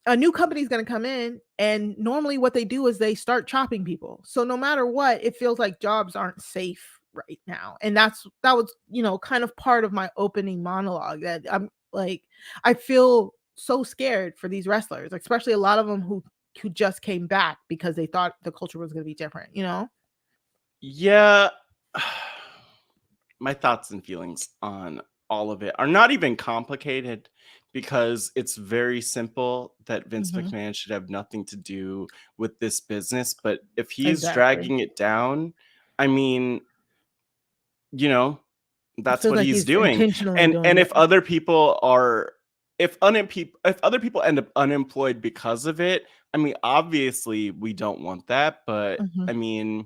a new company is going to come in, and normally what they do is they start chopping people. So no matter what, it feels like jobs aren't safe right now. And that was, kind of part of my opening monologue, that I'm like, I feel so scared for these wrestlers, especially a lot of them who just came back because they thought the culture was going to be different, Yeah. My thoughts and feelings on all of it are not even complicated, because it's very simple that Vince McMahon should have nothing to do with this business. But if he's dragging it down, I mean, that's what he's doing. And if other people are, if other people end up unemployed because of it, I mean, obviously we don't want that. But I mean,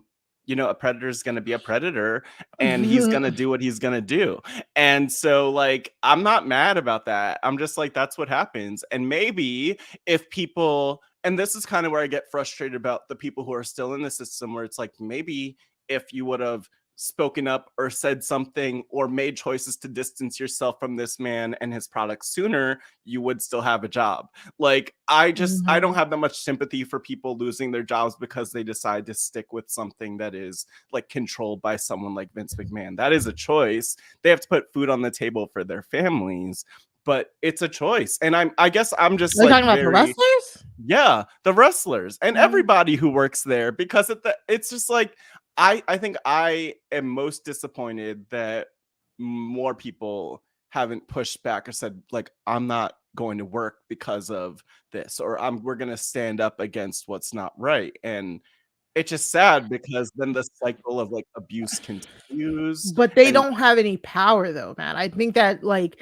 a predator is going to be a predator, and he's going to do what he's going to do. And so, like, I'm not mad about that. I'm just like, that's what happens. And maybe if people, and this is kind of where I get frustrated about the people who are still in the system, where it's like, maybe if you would have spoken up or said something or made choices to distance yourself from this man and his products sooner, you would still have a job. Like, I don't have that much sympathy for people losing their jobs because they decide to stick with something that is like controlled by someone like Vince McMahon. That is a choice. They have to put food on the table for their families, but it's a choice. And I guess I'm just like, talking about the wrestlers? Yeah, the wrestlers and everybody who works there, because it's just like, I think I am most disappointed that more people haven't pushed back or said, like, I'm not going to work because of this, or we're going to stand up against what's not right. And it's just sad, because then the cycle of like abuse continues. But they don't have any power though, man. I think that like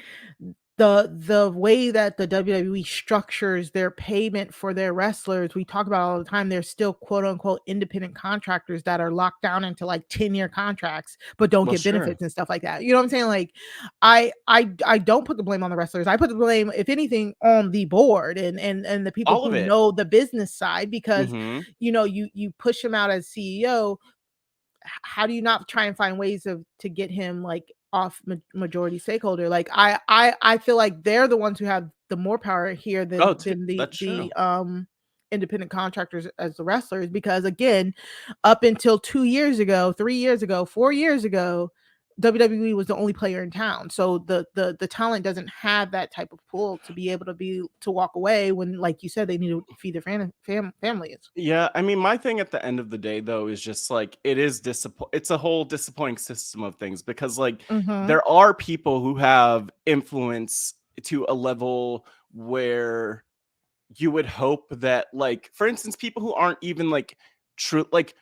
the way that the WWE structures their payment for their wrestlers, we talk about all the time, they're still quote unquote independent contractors that are locked down into like 10-year contracts, but don't get benefits and stuff like that. You know what I'm saying? Like, I don't put the blame on the wrestlers. I put the blame, if anything, on the board and the people who know the business side, because you push him out as CEO. How do you not try and find ways to get him like off majority stakeholder? Like I feel like they're the ones who have the more power here than the independent contractors as the wrestlers, because again, up until 2 years ago, 3 years ago, 4 years ago, WWE was the only player in town. So the talent doesn't have that type of pull to be able to walk away when, like you said, they need to feed their families. Yeah, I mean, my thing at the end of the day, though, is just like, it's a whole disappointing system of things, because like there are people who have influence to a level where you would hope that, like, for instance, people who aren't even like true, like,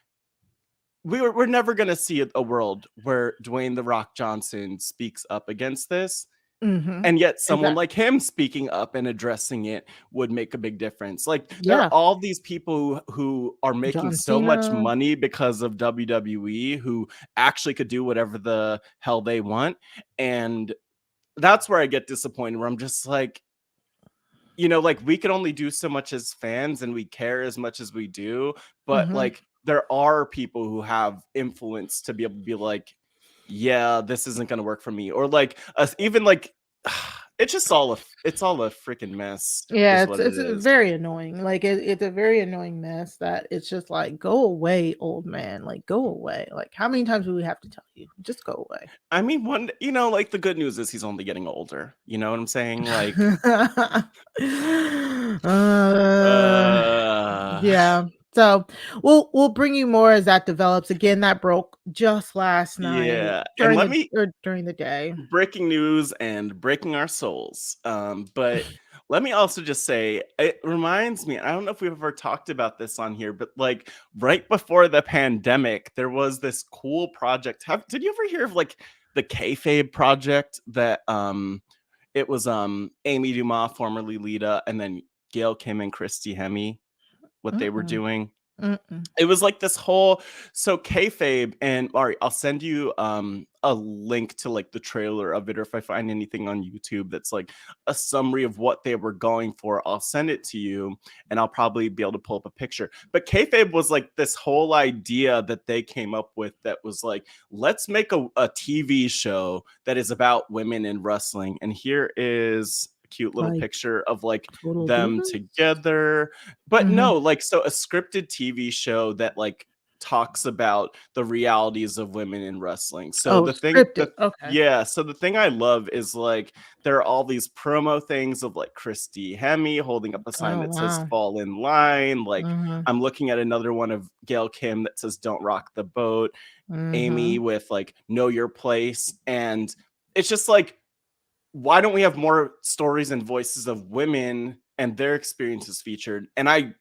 we're never gonna see a world where Dwayne "The Rock" Johnson speaks up against this. And yet someone like him speaking up and addressing it would make a big difference. Like, there are all these people who are making so much money because of WWE, who actually could do whatever the hell they want. And that's where I get disappointed, where I'm just like, like, we can only do so much as fans, and we care as much as we do. But like, there are people who have influence to be able to be like, yeah, this isn't going to work for me. Or like, even like, it's just all a freaking mess. Yeah, it's very annoying. Like it's a very annoying mess that it's just like, go away, old man. Like, go away. Like, how many times do we have to tell you? Just go away. I mean, like, the good news is he's only getting older. You know what I'm saying? Like, yeah. So we'll bring you more as that develops. Again, that broke just last night. Yeah, during the day. Breaking news and breaking our souls. But let me also just say, it reminds me, I don't know if we've ever talked about this on here, but like right before the pandemic, there was this cool project. Did you ever hear of like the kayfabe project? That it was Amy Dumas, formerly Lita, and then Gail Kim and Christy Hemme, what they were doing. It was like this whole kayfabe, and all right, I'll send you a link to like the trailer of it, or if I find anything on YouTube that's like a summary of what they were going for, I'll send it to you, and I'll probably be able to pull up a picture. But kayfabe was like this whole idea that they came up with that was like, let's make a TV show that is about women in wrestling. And here is a cute little Like picture of like Total them Divas? together. But Mhm. no, like, so a scripted TV show that like talks about the realities of women in wrestling. So Oh, scripted. Okay. yeah, so the thing I love is like there are all these promo things of like Christy Hemme holding up a sign Oh, that says wow. fall in line. Like Mhm. I'm looking at another one of Gail Kim that says don't rock the boat. Amy Mhm. with like know your place. And it's just like, why don't we have more stories and voices of women and their experiences featured? And I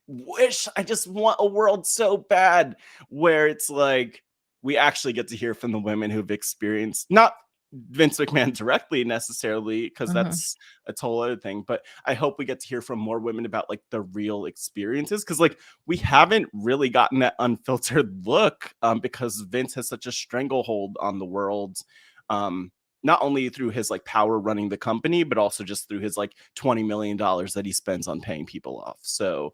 just want a world so bad where it's like we actually get to hear from the women who've experienced, not Vince McMahon directly necessarily, because Mhm. that's a total other thing, but I hope we get to hear from more women about like the real experiences, because like we haven't really gotten that unfiltered look, because Vince has such a stranglehold on the world, not only through his like power running the company, but also just through his like $20 million that he spends on paying people off. So,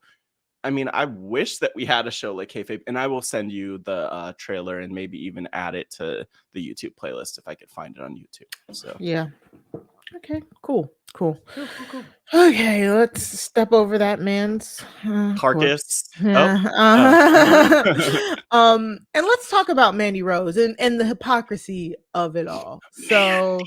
I mean, I wish that we had a show like Kayfabe, and I will send you the trailer and maybe even add it to the YouTube playlist if I could find it on YouTube. So, Yeah. Okay. Cool. cool. Okay, let's step over that man's corpse. Carcass. Yeah. Oh. And let's talk about Mandy Rose and the hypocrisy of it all. So,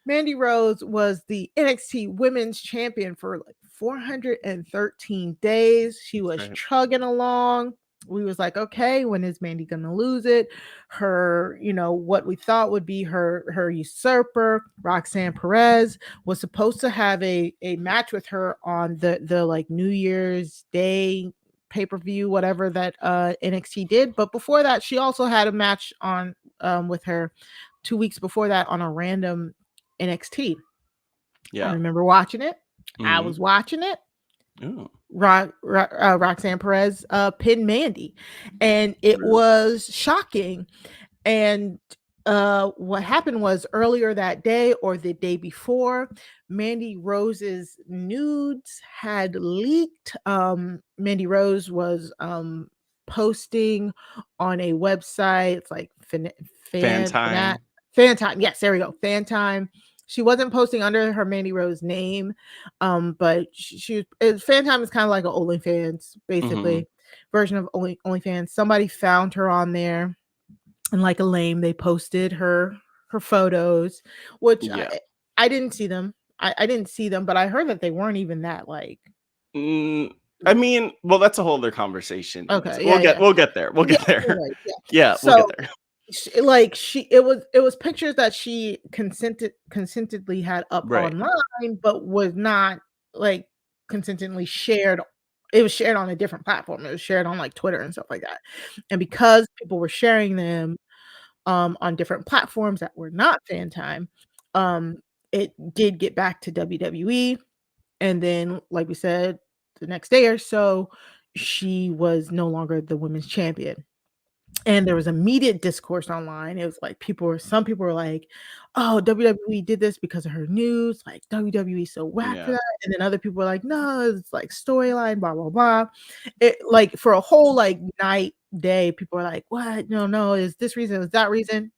Mandy Rose was the NXT Women's Champion for like 413 days. She was Right. chugging along. We was like, okay, when is Mandy gonna lose it? Her, what we thought would be her usurper, Roxanne Perez, was supposed to have a match with her on the like New Year's Day pay-per-view, whatever that NXT did. But before that, she also had a match on with her 2 weeks before that on a random NXT. Yeah. I remember watching it. Mm-hmm. I was watching it. Ooh. Roxanne Perez pinned Mandy, and it was shocking. And what happened was earlier that day or the day before, Mandy Rose's nudes had leaked. Mandy Rose was posting on a website. It's like Fan Time. Fan Time. Yes, there we go. Fan Time. She wasn't posting under her Mandy Rose name, but Fan Time is kind of like an OnlyFans, basically, version of OnlyFans. Somebody found her on there, and like a lame, they posted her photos, which I didn't see them. I didn't see them, but I heard that they weren't even that like. I mean, well, that's a whole other conversation. Okay, we'll get there. We'll get there. Right, yeah. Yeah, So, we'll get there. It was pictures that she consentedly had up online, but was not like consistently shared. It was shared on a different platform. It was shared on like Twitter and stuff like that. And because people were sharing them on different platforms that were not Fan Time, it did get back to WWE. And then, like we said, the next day or so, she was no longer the women's champion. And there was immediate discourse online. It was like some people were like, "Oh, WWE did this because of her news. Like WWE so whack for that." And then other people were like, "No, it's like storyline, blah blah blah." It like for a whole like night day, people were like, "What? No, is this reason? Is that reason?"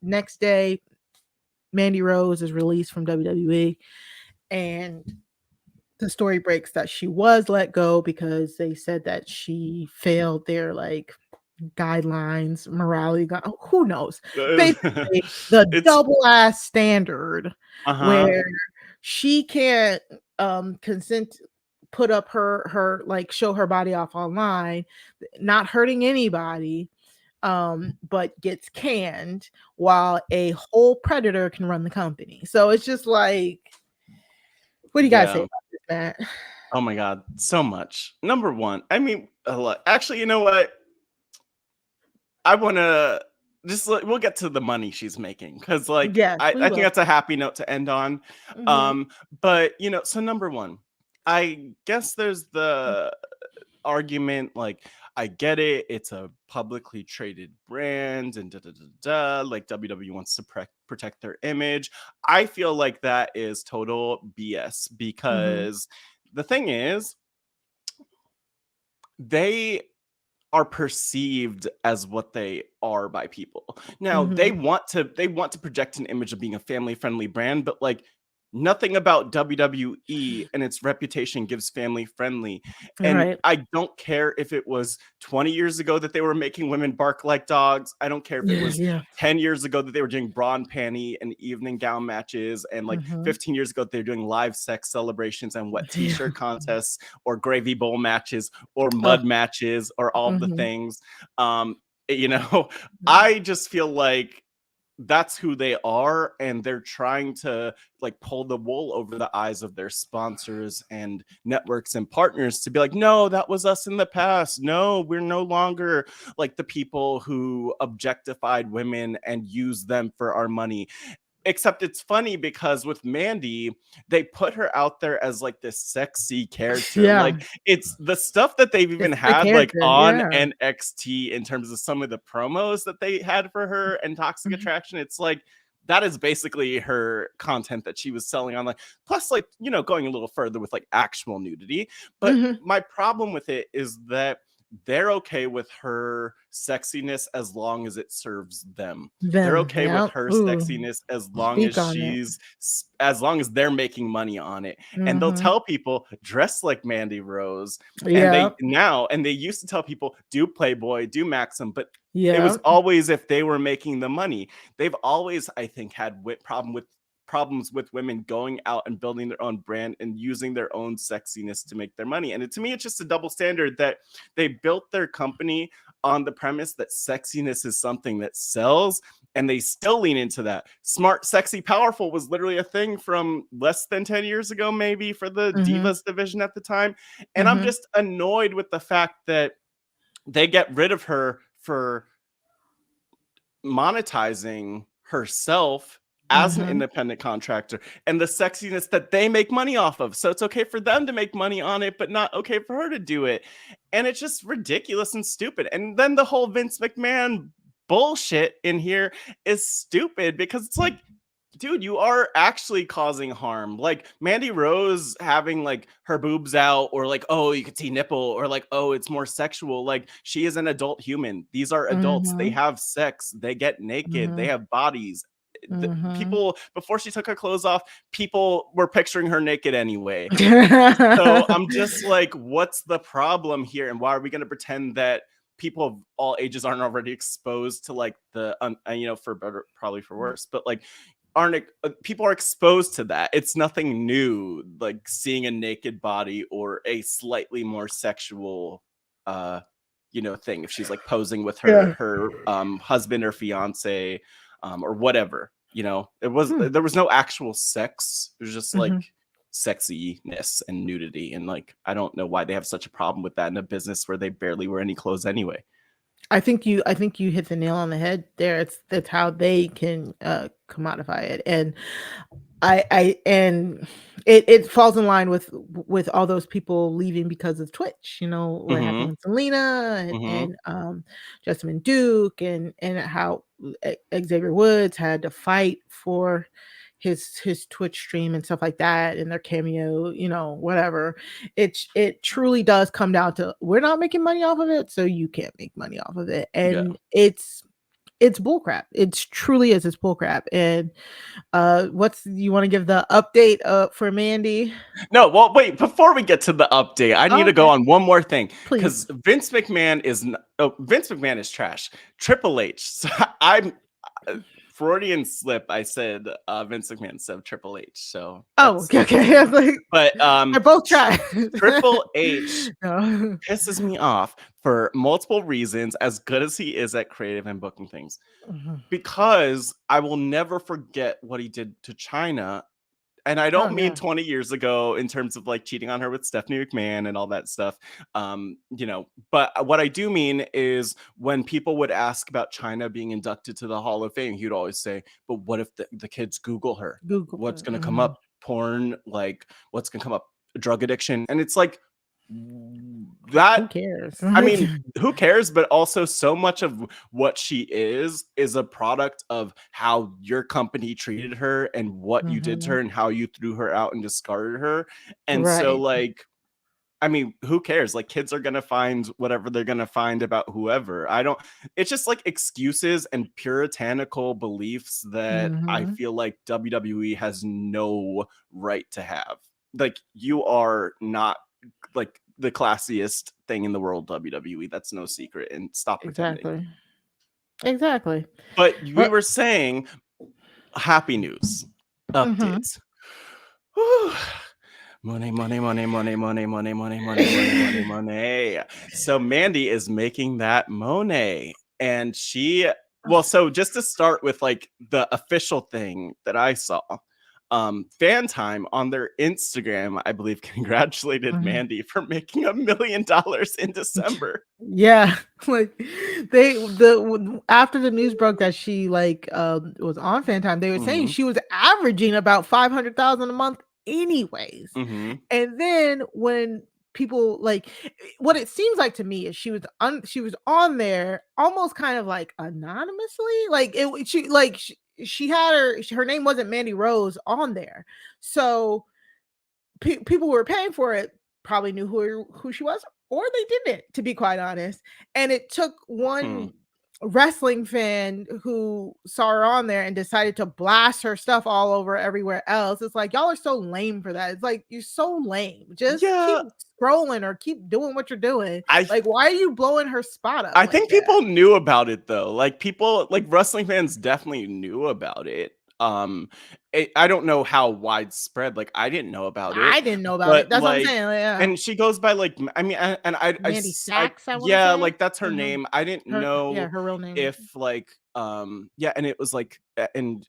Next day, Mandy Rose is released from WWE, and the story breaks that she was let go because they said that she failed their like guidelines, morality, who knows? Basically, the double ass standard where she can't consent, put up her like show her body off online, not hurting anybody, but gets canned while a whole predator can run the company. So it's just like, what do you guys say about this, Matt? Oh my God, so much. Number one, I mean, actually, you know what? I want to we'll get to the money she's making, because like I think that's a happy note to end on. But so number one, I guess there's the argument. Like, I get it. It's a publicly traded brand and like WWE wants to protect their image. I feel like that is total BS because the thing is, they are perceived as what they are by people. Now, they want to project an image of being a family-friendly brand, but like nothing about WWE and its reputation gives family friendly. And I don't care if it was 20 years ago that they were making women bark like dogs. I don't care if it was 10 years ago that they were doing bra and panty and evening gown matches, and like 15 years ago that they're doing live sex celebrations and wet t-shirt contests or gravy bowl matches or mud matches or all the things. You know, I just feel like that's who they are, and they're trying to like pull the wool over the eyes of their sponsors and networks and partners to be like, no, that was us in the past. No, we're no longer like the people who objectified women and used them for our money. Except it's funny because with Mandy, they put her out there as like this sexy character. Like, it's the stuff that they've even had like on NXT in terms of some of the promos that they had for her and Toxic Attraction. It's like, that is basically her content that she was selling on. Like, plus, like, you know, going a little further with like actual nudity. But my problem with it is that they're okay with her sexiness as long as it serves them. They're okay with her sexiness as long as they're making money on it. And they'll tell people, dress like Mandy Rose. And they used to tell people, do Playboy, do Maxim, but it was always if they were making the money. They've always, I think, had problems with women going out and building their own brand and using their own sexiness to make their money. And to me, it's just a double standard that they built their company on the premise that sexiness is something that sells, and they still lean into that. Smart, sexy, powerful was literally a thing from less than 10 years ago, maybe, for the Divas division at the time. And I'm just annoyed with the fact that they get rid of her for monetizing herself as an independent contractor and the sexiness that they make money off of. So it's okay for them to make money on it, but not okay for her to do it. And it's just ridiculous and stupid. And then the whole Vince McMahon bullshit in here is stupid because it's like, dude, you are actually causing harm. Like Mandy Rose having like her boobs out, or like, oh, you could see nipple, or like, oh, it's more sexual. Like, she is an adult human. These are adults. They have sex. They get naked. They have bodies. People, before she took her clothes off, people were picturing her naked anyway. So I'm just like, what's the problem here? And why are we going to pretend that people of all ages aren't already exposed to like the, you know, for better, probably for worse, but like, people are exposed to that. It's nothing new, like seeing a naked body or a slightly more sexual you know, thing if she's like posing with her husband or fiance or whatever, you know. There was no actual sex. It was just like sexiness and nudity, and like I don't know why they have such a problem with that in a business where they barely wear any clothes anyway. I think you hit the nail on the head there. That's how they can commodify it, and it falls in line with all those people leaving because of Twitch. You know what happened with Selena and Jessamine Duke, and how Xavier Woods had to fight for his Twitch stream and stuff like that, and their cameo, you know, whatever. It truly does come down to, we're not making money off of it, so you can't make money off of it. And it's bullcrap. It's truly is. It's bullcrap. And you want to give the update for Mandy? No, well, wait, before we get to the update, I need to go on one more thing, because Vince McMahon is trash. Triple H. So I'm Freudian slip. I said Vince McMahon instead of Triple H. So okay. But they're both trash. Triple H pisses me off for multiple reasons, as good as he is at creative and booking things. Because I will never forget what he did to China. And I don't mean 20 years ago in terms of like cheating on her with Stephanie McMahon and all that stuff. You know, but what I do mean is when people would ask about China being inducted to the Hall of Fame, he'd always say, but what if the kids Google her? What's going to come up? Porn? Like, what's going to come up? Drug addiction? And it's like, Who cares? I mean, who cares? But also, so much of what she is a product of how your company treated her and what you did to her and how you threw her out and discarded her. And so, Right. like, I mean, who cares? Like, kids are gonna find whatever they're gonna find about whoever. It's just like excuses and puritanical beliefs that I feel like WWE has no right to have. Like, you are not like the classiest thing in the world, WWE. That's no secret. And stop pretending. Exactly. But we Well, were saying happy news updates. Whew. Money, money, money, money, money, money, money, money, money, money, money. So Mandy is making that Moné. And so just to start with like the official thing that I saw, Fan Time on their Instagram, I believe, congratulated Mandy for making $1 million in December. Yeah, like after the news broke that she was on Fan Time, they were saying she was averaging about 500,000 a month anyways. And then when people what it seems like to me is she was on there almost kind of like anonymously, she had her name wasn't Mandy Rose on there, so people who were paying for it probably knew who she was, or they didn't, to be quite honest. And it took one wrestling fan who saw her on there and decided to blast her stuff all over everywhere else. It's like, y'all are so lame for that. It's like, you're so lame. Just keep scrolling or keep doing what you're doing. Why are you blowing her spot up? I think people knew about it though. Like, people, like wrestling fans definitely knew about it. I don't know how widespread. Like, I didn't know about it. I didn't know about it. That's what I'm saying. Yeah. And she goes by like, I mean, Mandy Sacks. Like that's her name. I didn't know her real name. If like, and it was like, and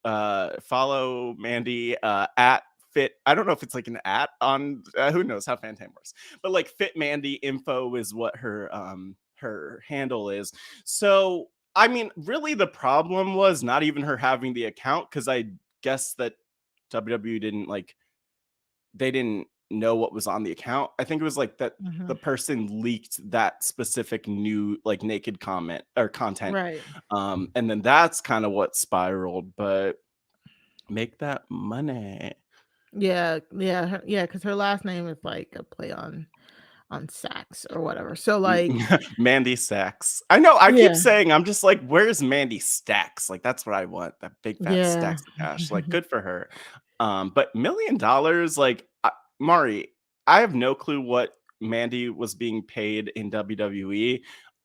follow Mandy at Fit. I don't know if it's like an at on who knows how Fan Time works, but like Fit Mandy Info is what her handle is. So I mean, really, the problem was not even her having the account, because I guess that WWE they didn't know what was on the account. I think it was like that the person leaked that specific new like naked comment or content. Right. And then that's kind of what spiraled, but make that money. Yeah, because her last name is like a play on Sacks or whatever. So like Mandy Sacks. I know. I keep saying, I'm just like, where's Mandy Stacks? Like, that's what I want. That big fat stacks of cash. Like, good for her. But $1 million, like, Mari, I have no clue what Mandy was being paid in WWE.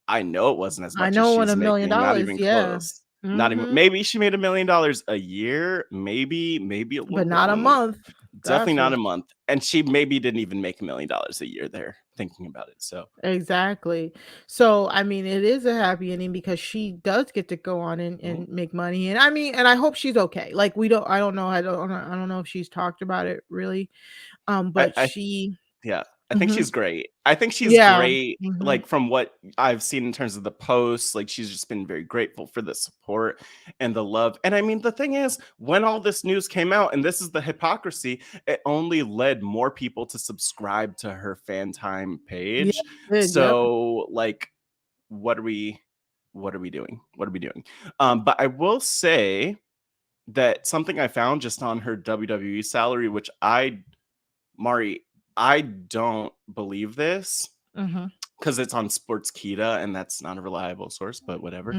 I know it wasn't as much as she's $1 million, making. Not even close. Not even. Maybe she made $1 million a year. Maybe a little, but not a month. Definitely not a month. And she maybe didn't even make $1 million a year there, thinking about it. So exactly. So I mean, it is a happy ending because she does get to go on and make money. And I mean, and I hope she's okay. Like, I don't know if she's talked about it really. But I think she's great. I think she's great. Like, from what I've seen in terms of the posts, like, she's just been very grateful for the support and the love. And I mean, the thing is, when all this news came out, and this is the hypocrisy, it only led more people to subscribe to her Fan Time page. So like, what are we doing? But I will say that something I found just on her WWE salary, which Mari, I don't believe this because it's on Sportskeeda and that's not a reliable source, but whatever.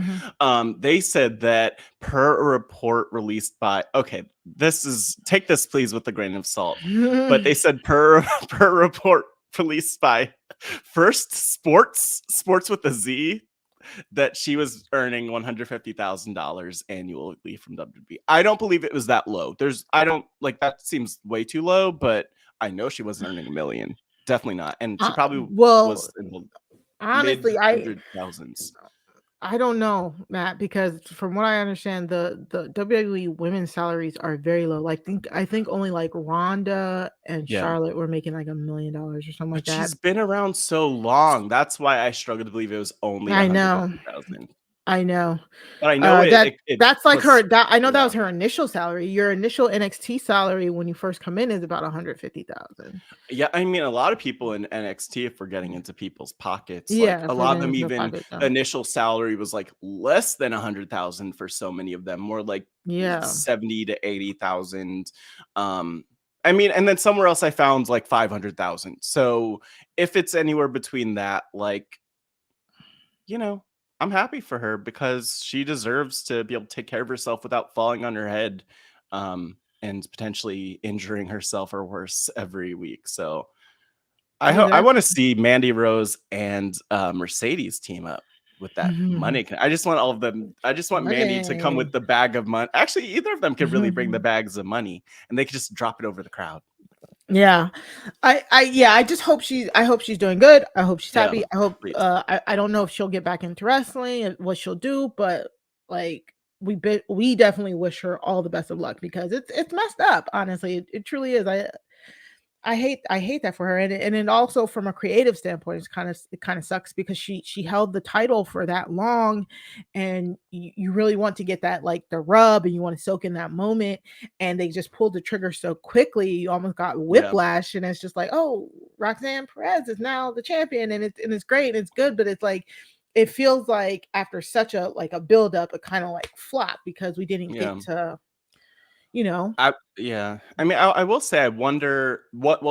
They said that per a report released by, take this please with a grain of salt, but they said per report released by First Sports with a Z, that she was earning $150,000 annually from WWE. I don't believe it was that low. That seems way too low, but I know she wasn't earning $1 million. Definitely not. And she probably was in the honestly, mid-100,000s. I don't know, Matt, because from what I understand, the WWE women's salaries are very low. Like, I think only like Ronda and Charlotte were making like $1 million or something like that. She's been around so long. That's why I struggle to believe it was only $150,000. I know. But I know that's like was, I know that was her initial salary. Your initial NXT salary when you first come in is about 150,000. Yeah, I mean, a lot of people in NXT, if we're getting into people's pockets, like Yeah, a if we're lot of getting them, into the even pocket, the initial salary was like less than 100,000 for so many of them, more like 70 to 80,000. I mean, and then somewhere else I found like 500,000. So if it's anywhere between that, like, you know, I'm happy for her because she deserves to be able to take care of herself without falling on her head, and potentially injuring herself or worse every week. So I want to see Mandy Rose and Mercedes team up with that money. I just want all of them. I just want Mandy to come with the bag of money. Actually, either of them could really bring the bags of money, and they could just drop it over the crowd. Yeah, I just hope I hope she's doing good. I hope she's happy. I hope I don't know if she'll get back into wrestling and what she'll do, but like we definitely wish her all the best of luck because it's messed up. Honestly, it truly is. I hate that for her, and it also from a creative standpoint, it kind of sucks because she held the title for that long, and you really want to get that like the rub, and you want to soak in that moment, and they just pulled the trigger so quickly, you almost got whiplash, and it's just like, oh, Roxanne Perez is now the champion, and it's great, and it's good, but it's like it feels like after such a like a build up, it kind of like flop because we didn't get to. I mean, I will say I wonder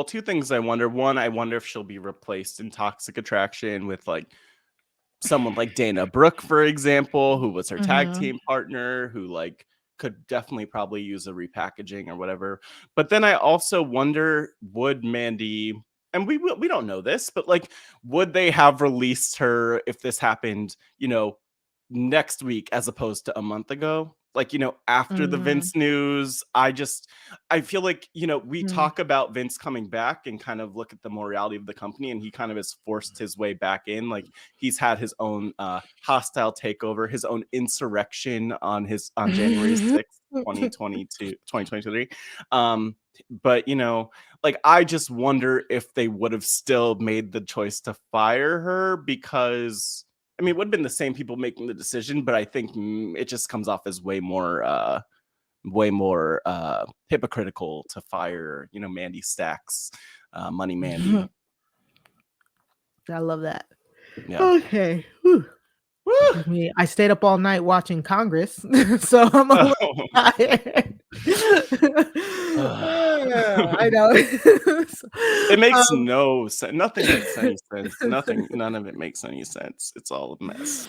two things I wonder. One, I wonder if she'll be replaced in Toxic Attraction with like someone like Dana Brooke, for example, who was her tag team partner, who like could definitely probably use a repackaging or whatever. But then I also wonder, would Mandy, and we don't know this, but like, would they have released her if this happened, next week as opposed to a month ago? Like, after the Vince news, I feel like, we talk about Vince coming back and kind of look at the morality of the company, and he kind of has forced his way back in. Like, he's had his own hostile takeover, his own insurrection on January 6th, 2023. But, like, I just wonder if they would have still made the choice to fire her because, I mean, it would have been the same people making the decision, but I think it just comes off as way more hypocritical to fire, Mandy Stacks, Money Mandy. I love that. Yeah. Okay. Whew. Me. I stayed up all night watching Congress, so I'm a little tired. I know. It makes no sense. Nothing makes any sense. None of it makes any sense. It's all a mess.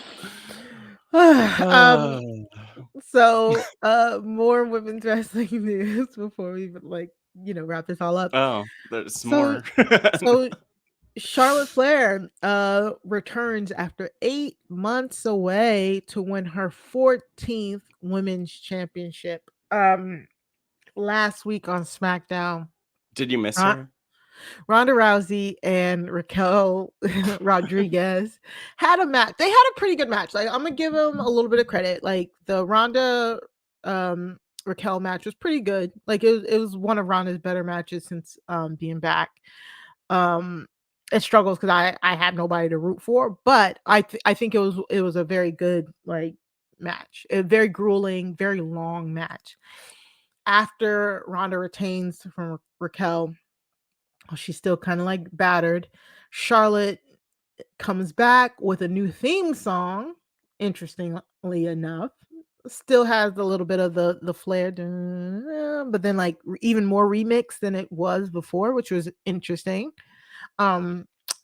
So more women's wrestling news before we wrap this all up. Oh, there's more. So Charlotte Flair returns after 8 months away to win her 14th women's championship. Last week on SmackDown. Did you miss her? Ronda Rousey and Raquel Rodriguez had a match. They had a pretty good match. Like, I'm gonna give them a little bit of credit. Like, the Ronda Raquel match was pretty good. Like, it was one of Ronda's better matches since being back. It struggles because I had nobody to root for, but I think it was a very good like match. A very grueling, very long match. After Ronda retains from Raquel, she's still kind of like battered. Charlotte comes back with a new theme song, interestingly enough. Still has a little bit of the Flair, but then like even more remix than it was before, which was interesting.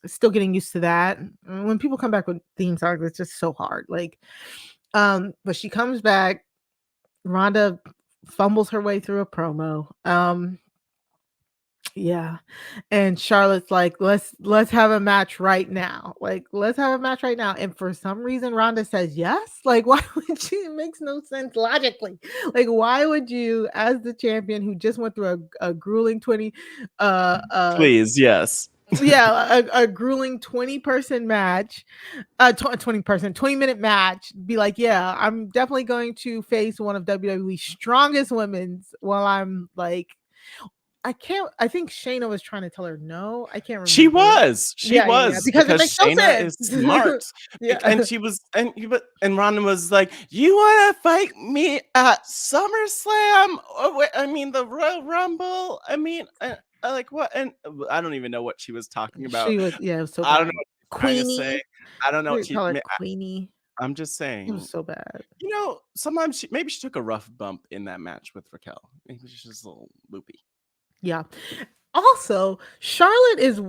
Still getting used to that. When people come back with theme songs, it's just so hard. Like, but she comes back. Ronda fumbles her way through a promo. Yeah. And Charlotte's like, let's have a match right now. Like, let's have a match right now. And for some reason, Ronda says yes. Like, why would you? It makes no sense logically. Like, why would you, as the champion who just went through a grueling 20 please, yes. Yeah, a grueling 20-person match, 20-minute match, be like, yeah, I'm definitely going to face one of WWE's strongest women's while I'm like I think Shayna was trying to tell her no. I can't She remember. was. She Yeah, was, because it because makes no Shayna is sense. smart. Yeah. And she was, and Ronda was like, "You want to fight me at SummerSlam? Oh, wait, I mean the Royal Rumble. I mean, like what?" And I don't even know what she was talking about. She was, yeah, it was so I don't know bad. what she's trying to say. Queenie. I don't know what We she. call her Queenie. I'm just It was saying. so bad. Sometimes maybe she took a rough bump in that match with Raquel. Maybe she's just a little loopy. Yeah. Also, Charlotte is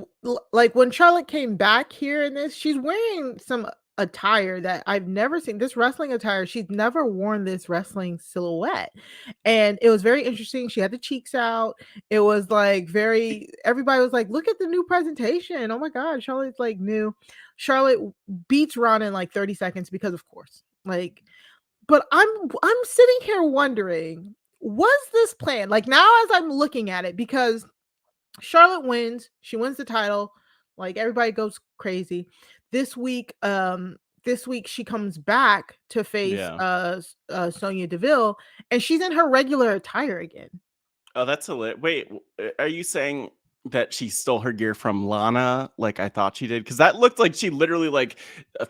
like when Charlotte came back here in this, she's wearing some attire that I've never seen. This wrestling attire, she's never worn this wrestling silhouette. And it was very interesting. She had the cheeks out. It was like everybody was like, look at the new presentation. Oh my God, Charlotte's like new. Charlotte beats Ron in like 30 seconds because of course. Like, but I'm sitting here wondering, was this planned? Like now as I'm looking at it, because Charlotte wins. She wins the title. Like everybody goes crazy. This week, she comes back to face Yeah. Sonya Deville, and she's in her regular attire again. Oh, that's a lit. Wait, are you saying that she stole her gear from Lana like I thought she did? Because that looked like she literally like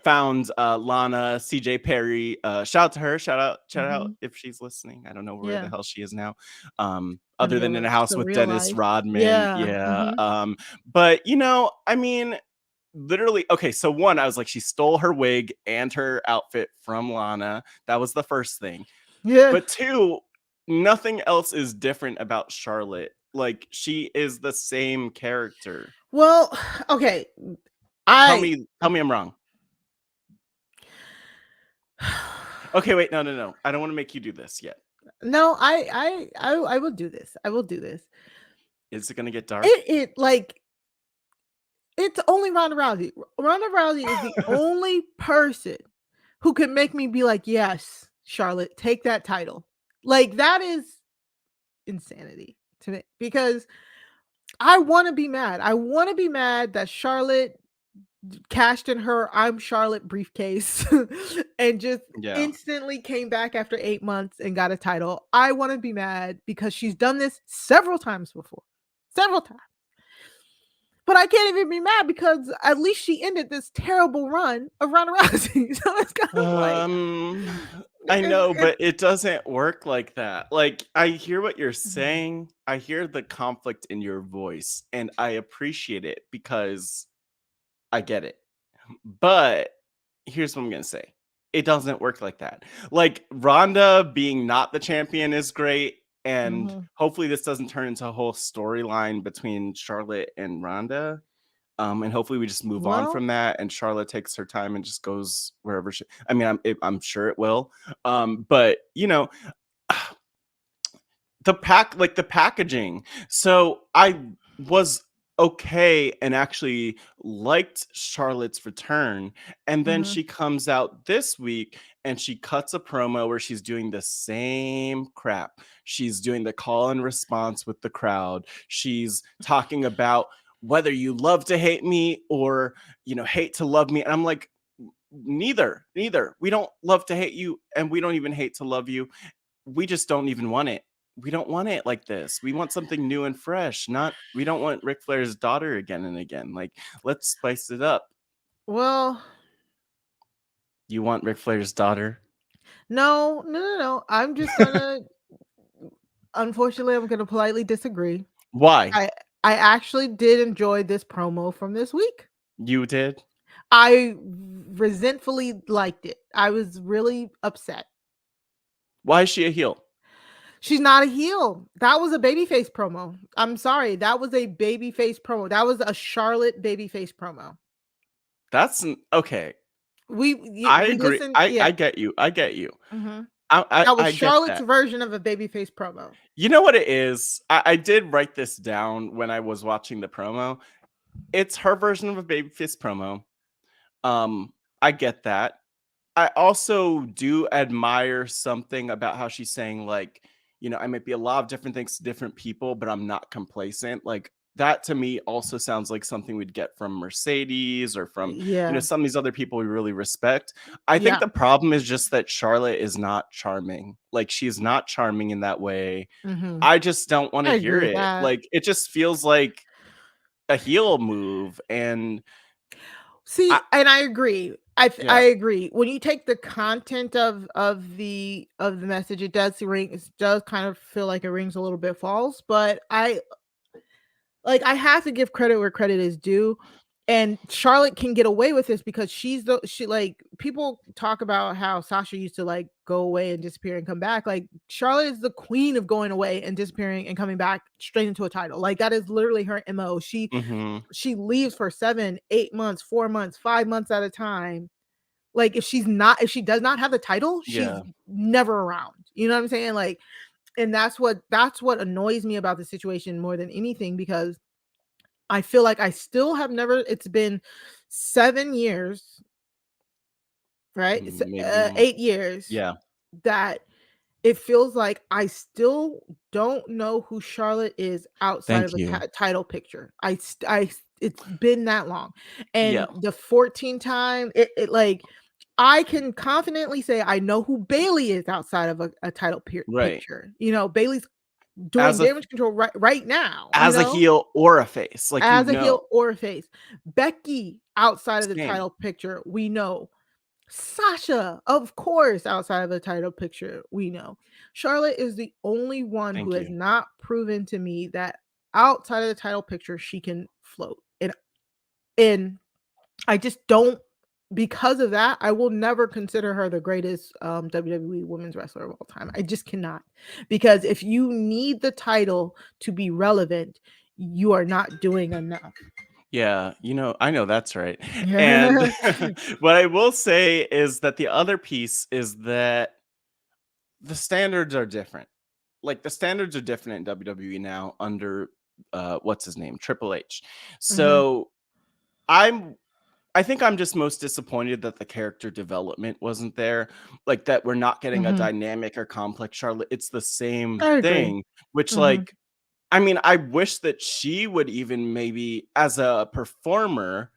found Lana, CJ Perry. Shout out to her. Shout out if she's listening. I don't know where the Yeah. hell she is now. In Other than in a house the with real Dennis life. Rodman. Yeah. Yeah. But I mean, literally, okay, so one, I was like, she stole her wig and her outfit from Lana. That was the first thing. Yeah. But two, nothing else is different about Charlotte. Like, she is the same character. Well, okay. Tell me I'm wrong. Okay, wait, no. I don't want to make you do this yet. No, I will do this. I will do this. Is it gonna get dark? It like it's only Ronda Rousey. Ronda Rousey is the only person who could make me be like, yes, Charlotte, take that title. Like that is insanity to me because I want to be mad. I want to be mad that Charlotte cashed in her I'm Charlotte briefcase and just instantly came back after 8 months and got a title. I want to be mad because she's done this several times before. Several times. But I can't even be mad because at least she ended this terrible run of Ronda Rousey. So it's kind of like I know, but it doesn't work like that. Like, I hear what you're saying. I hear the conflict in your voice, and I appreciate it because I get it. But here's what I'm going to say. It doesn't work like that. Like, Ronda being not the champion is great. And hopefully this doesn't turn into a whole storyline between Charlotte and Ronda. And hopefully we just move on from that, and Charlotte takes her time and just goes wherever she. I mean, I'm sure it will. But the packaging. So I was okay and actually liked Charlotte's return, and then she comes out this week and she cuts a promo where she's doing the same crap. She's doing the call and response with the crowd. She's talking about whether you love to hate me or hate to love me, and I'm like, neither. We don't love to hate you, and we don't even hate to love you. We just don't even want it. We don't want it like this. We want something new and fresh. We don't want Ric Flair's daughter again and again. Like, let's spice it up. Well, you want Ric Flair's daughter? No. I'm just gonna unfortunately I'm gonna politely disagree. Why? I actually did enjoy this promo from this week. You did? I resentfully liked it. I was really upset. Why is she a heel? She's not a heel. That was a babyface promo. I'm sorry. That was a babyface promo. That was a Charlotte babyface promo. That's okay. I agree. Listened, I get you. Mm-hmm. That was Charlotte's version of a babyface promo. You know what it is? I did write this down when I was watching the promo. It's her version of a babyface promo. I get that. I also do admire something about how she's saying, like, I might be a lot of different things to different people, but I'm not complacent. Like, that to me also sounds like something we'd get from Mercedes or from, some of these other people we really respect. I think the problem is just that Charlotte is not charming. Like, she's not charming in that way. I just don't want to hear it. Like, it just feels like a heel move. And and I agree. I agree. When you take the content of the message, it does kind of feel like it rings a little bit false, but I have to give credit where credit is due. And Charlotte can get away with this because she people talk about how Sasha used to like go away and disappear and come back. Like, Charlotte is the queen of going away and disappearing and coming back straight into a title. Like, that is literally her MO. She leaves for 7, 8 months, 4 months, 5 months at a time. Like, if she does not have the title, she's never around. You know what I'm saying? Like, and that's what annoys me about the situation more than anything, because I feel like I still have never, it's been 7 years, right? 8 years. Yeah. That it feels like I still don't know who Charlotte is outside of a title picture. It's been that long. And the 14 time, it like, I can confidently say I know who Bayley is outside of a title picture. Bayley's doing damage control right now. As a heel or a face. Like, as a heel or a face. Becky outside of the title picture, we know. Sasha, of course, outside of the title picture, we know. Charlotte is the only one who has not proven to me that outside of the title picture she can float. And I just don't, because of that, I will never consider her the greatest WWE women's wrestler of all time. I just cannot. Because if you need the title to be relevant, you are not doing enough. Yeah, I know that's right. And what I will say is that the other piece is that the standards are different. Like, the standards are different in WWE now under what's his name? Triple H. So I think I'm just most disappointed that the character development wasn't there. Like, that we're not getting a dynamic or complex Charlotte. It's the same thing, which like, I mean, I wish that she would even maybe as a performer,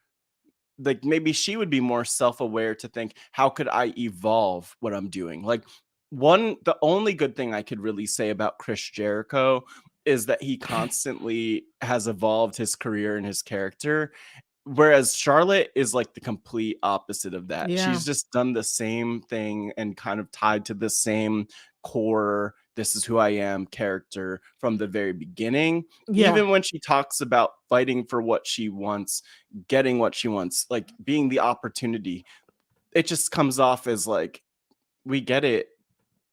like, maybe she would be more self-aware to think, how could I evolve what I'm doing? Like, the only good thing I could really say about Chris Jericho is that he constantly has evolved his career and his character. Whereas Charlotte is like the complete opposite of that. She's just done the same thing and kind of tied to the same core, this is who I am character from the very beginning. Even when she talks about fighting for what she wants, getting what she wants, like being the opportunity, it just comes off as like, we get it,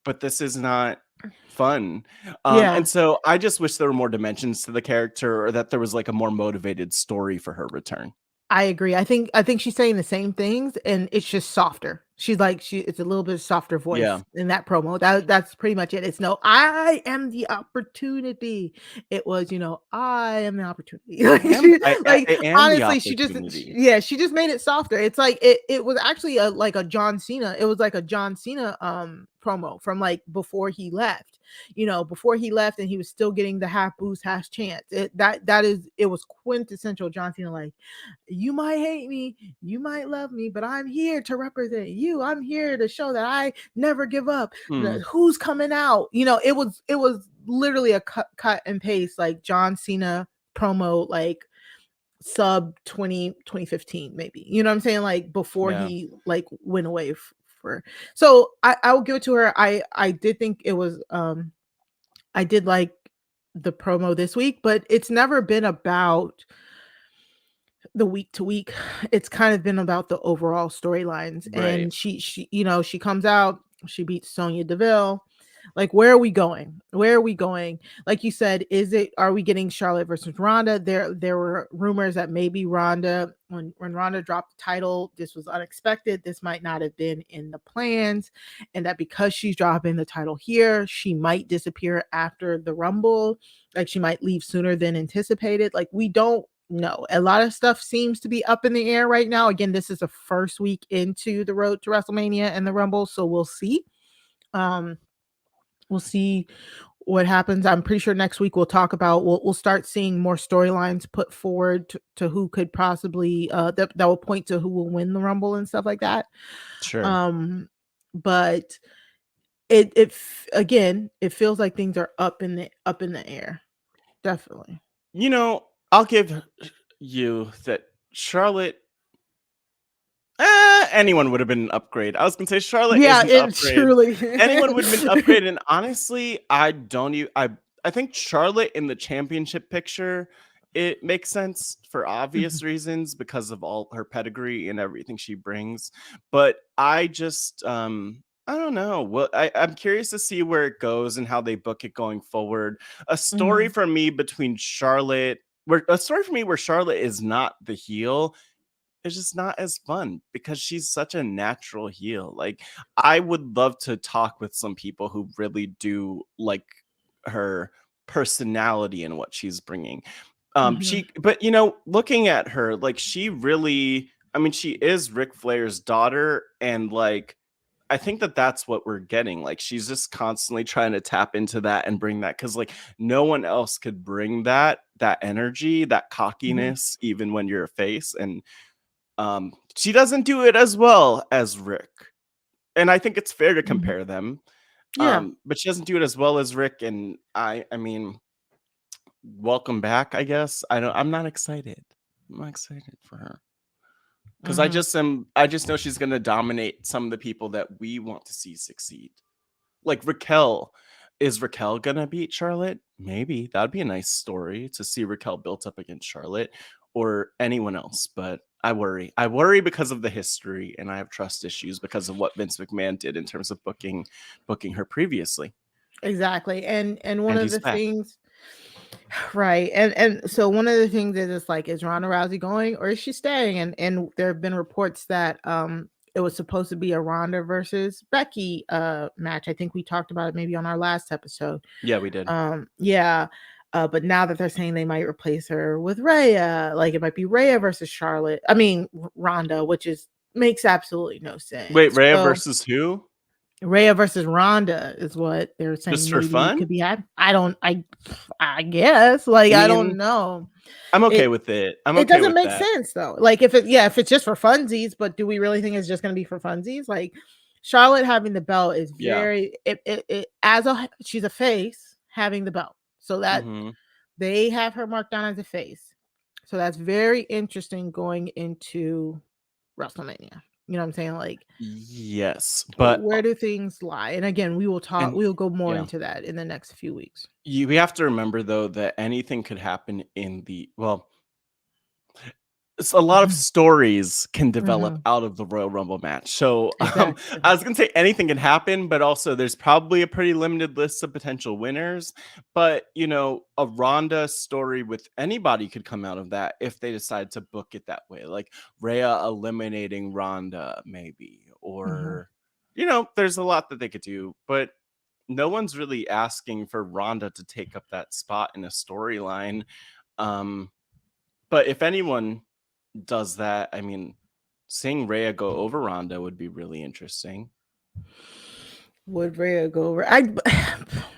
but this is not fun. And so I just wish there were more dimensions to the character, or that there was like a more motivated story for her return. I agree. I think she's saying the same things, and it's just softer. It's a little bit softer voice in that promo. That's pretty much it. It's no, I am the opportunity. It was, I am the opportunity. Honestly, she just made it softer. It's like it was actually like a John Cena. It was like a John Cena promo from like before he left. Before he left, and he was still getting the half boost, half chance. It was quintessential John Cena. Like, you might hate me, you might love me, but I'm here to represent you. I'm here to show that I never give up. Who's coming out? It was literally a cut and paste, like John Cena promo, like sub 2015 maybe. You know what I'm saying? Like before he like went away for. So I will give it to her. I did think it was I did like the promo this week, but it's never been about the week to week. It's kind of been about the overall storylines. And she comes out, she beats Sonya Deville. Like, where are we going? Like you said, are we getting Charlotte versus Ronda? There were rumors that maybe Ronda, when Ronda dropped the title, this was unexpected. This might not have been in the plans. And that because she's dropping the title here, she might disappear after the Rumble. Like, she might leave sooner than anticipated. Like, we don't know. A lot of stuff seems to be up in the air right now. Again, this is the first week into the road to WrestleMania and the Rumble. So we'll see. We'll see what happens. I'm pretty sure next week we'll talk about we'll start seeing more storylines put forward to who could possibly that will point to who will win the Rumble and stuff like that. Sure. But it again, it feels like things are up in the air. Definitely. I'll give you that Charlotte. Anyone would have been an upgrade. I was gonna say Charlotte is an upgrade. Truly. Anyone would have been an upgrade, and honestly, I don't even. I think Charlotte in the championship picture, it makes sense for obvious reasons because of all her pedigree and everything she brings. But I just, I don't know. Well, I'm curious to see where it goes and how they book it going forward. A story for me between Charlotte, where Charlotte is not the heel. It's just not as fun because she's such a natural heel. Like, I would love to talk with some people who really do like her personality and what she's bringing. But looking at her, like, she really, I mean, she is Ric Flair's daughter, and like, I think that's what we're getting. Like, she's just constantly trying to tap into that and bring that, because like no one else could bring that energy, that cockiness, even when you're a face. And she doesn't do it as well as Rick, and I think it's fair to compare them. Yeah. But she doesn't do it as well as Rick, and I mean, welcome back, I guess. I'm not excited. I'm not excited for her because I just know she's gonna dominate some of the people that we want to see succeed. Like Raquel. Is Raquel gonna beat Charlotte? Maybe. That'd be a nice story to see Raquel built up against Charlotte or anyone else. But I worry. I worry because of the history, and I have trust issues because of what Vince McMahon did in terms of booking her previously. Exactly. And one of the things, right. And so one of the things is like, is Ronda Rousey going or is she staying? And there have been reports that it was supposed to be a Ronda versus Becky match. I think we talked about it maybe on our last episode. Yeah, we did. Yeah. But now that they're saying they might replace her with Rhea, like it might be Rhea versus Charlotte. I mean Ronda, which makes absolutely no sense. Wait, Rhea versus who? Rhea versus Ronda is what they're saying. Just for fun? Could be had. I guess. Like, I don't know. I'm okay with it. It doesn't make sense though. Like if it's just for funsies, but do we really think it's just going to be for funsies? Like Charlotte having the belt is very she's a face having the belt. So that they have her marked down as a face. So that's very interesting going into WrestleMania. You know what I'm saying? Like, yes, but where do things lie? And again, we will talk. We'll go more into that in the next few weeks. We have to remember though that anything could happen it's a lot of stories can develop out of the Royal Rumble match. So I was going to say anything can happen, but also there's probably a pretty limited list of potential winners. But, a Ronda story with anybody could come out of that if they decide to book it that way. Like Rhea eliminating Ronda maybe, or, there's a lot that they could do. But no one's really asking for Ronda to take up that spot in a storyline. But if anyone does that, I mean, seeing Rhea go over Ronda would be really interesting. Would Rhea go over?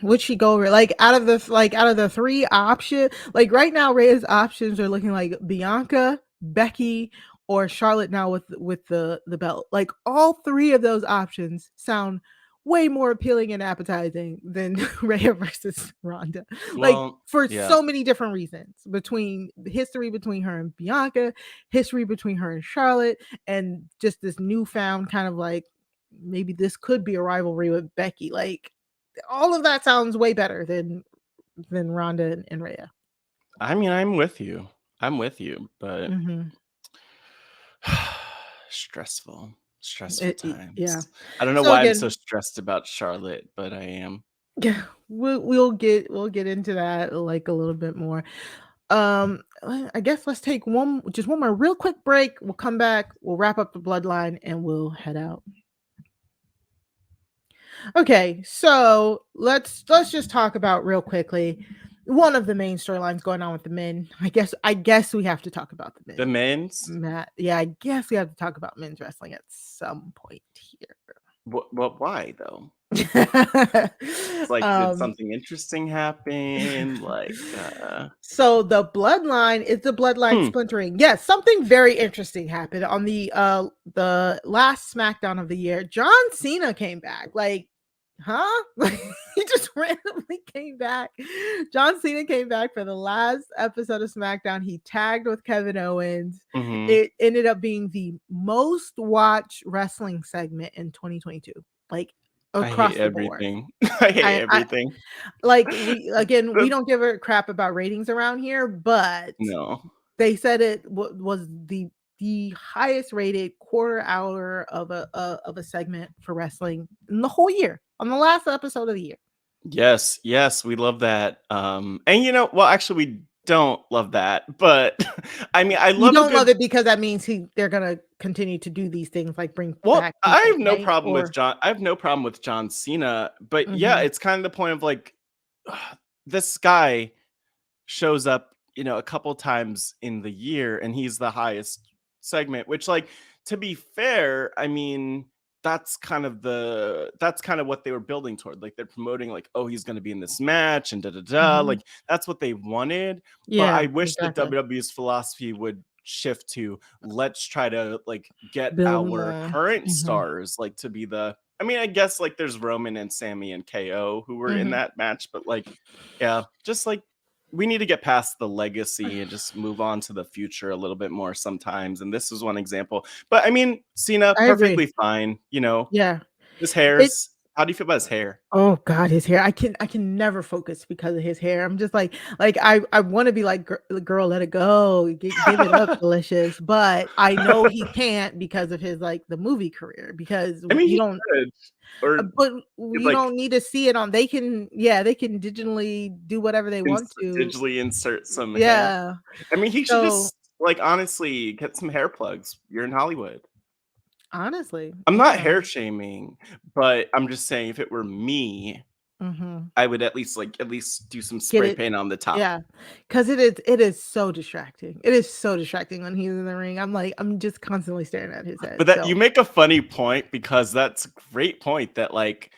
Would she go over? Like out of the three options, like right now, Rhea's options are looking like Bianca, Becky, or Charlotte now with the belt. Like all three of those options sound way more appealing and appetizing than Rhea versus Ronda. Well, for so many different reasons, between the history between her and Bianca, history between her and Charlotte, and just this newfound kind of like, maybe this could be a rivalry with Becky. Like all of that sounds way better than Ronda and Rhea. I mean, I'm with you, but stressful times. Yeah, I don't know why I'm so stressed about Charlotte, but I am. Yeah, we'll get into that like a little bit more. I guess let's take one more real quick break. We'll come back, we'll wrap up the Bloodline, and we'll head out. Okay, so let's just talk about real quickly one of the main storylines going on with the men. I guess we have to talk about the men. The men's? Yeah, I guess we have to talk about men's wrestling at some point here. What? Why though? It's like, did something interesting happen? Like, so the bloodline is the bloodline splintering. Yes, something very interesting happened on the last SmackDown of the year. John Cena came back. Like, huh? He just randomly came back. John Cena came back for the last episode of SmackDown. He tagged with Kevin Owens. It ended up being the most watched wrestling segment in 2022. Like, across the board. I hate everything. Like, we don't give a crap about ratings around here, but no, they said it was the highest rated quarter hour of a segment for wrestling in the whole year, on the last episode of the year. Yes, we love that. And well, actually, we don't love that, but I mean, I love. You don't love it because that means they're gonna continue to do these things, like bring back. I have no problem with John. I have no problem with John Cena, but yeah, it's kind of the point of like, this guy shows up, a couple times in the year, and he's the highest segment. Which, like, to be fair, I mean, that's kind of what they were building toward. Like, they're promoting, like, oh, he's going to be in this match and like, that's what they wanted. Yeah, but I wish that WWE's philosophy would shift to, let's try to like get build our current stars like to be the, I mean, I guess like there's Roman and Sami and KO who were in that match, but like, yeah, just like, we need to get past the legacy and just move on to the future a little bit more sometimes. And this is one example. But I mean, Cena, perfectly fine. Yeah. His hair's, how do you feel about his hair? Oh God, his hair. I can never focus because of his hair. I'm just like I want to be like, girl, let it go. Give it up, Delicious. But I know he can't because of his, like, the movie career, because I mean, you don't. But you like, don't need to see it on. They can digitally do whatever they want to. Digitally insert some hair. I mean, he should just, like, honestly get some hair plugs. You're in Hollywood. Honestly, I'm not hair shaming, but I'm just saying, if it were me, I would at least do some spray paint on the top. Yeah, because it is so distracting. It is so distracting when he's in the ring. I'm just constantly staring at his head. But you make a funny point, because that's a great point that, like,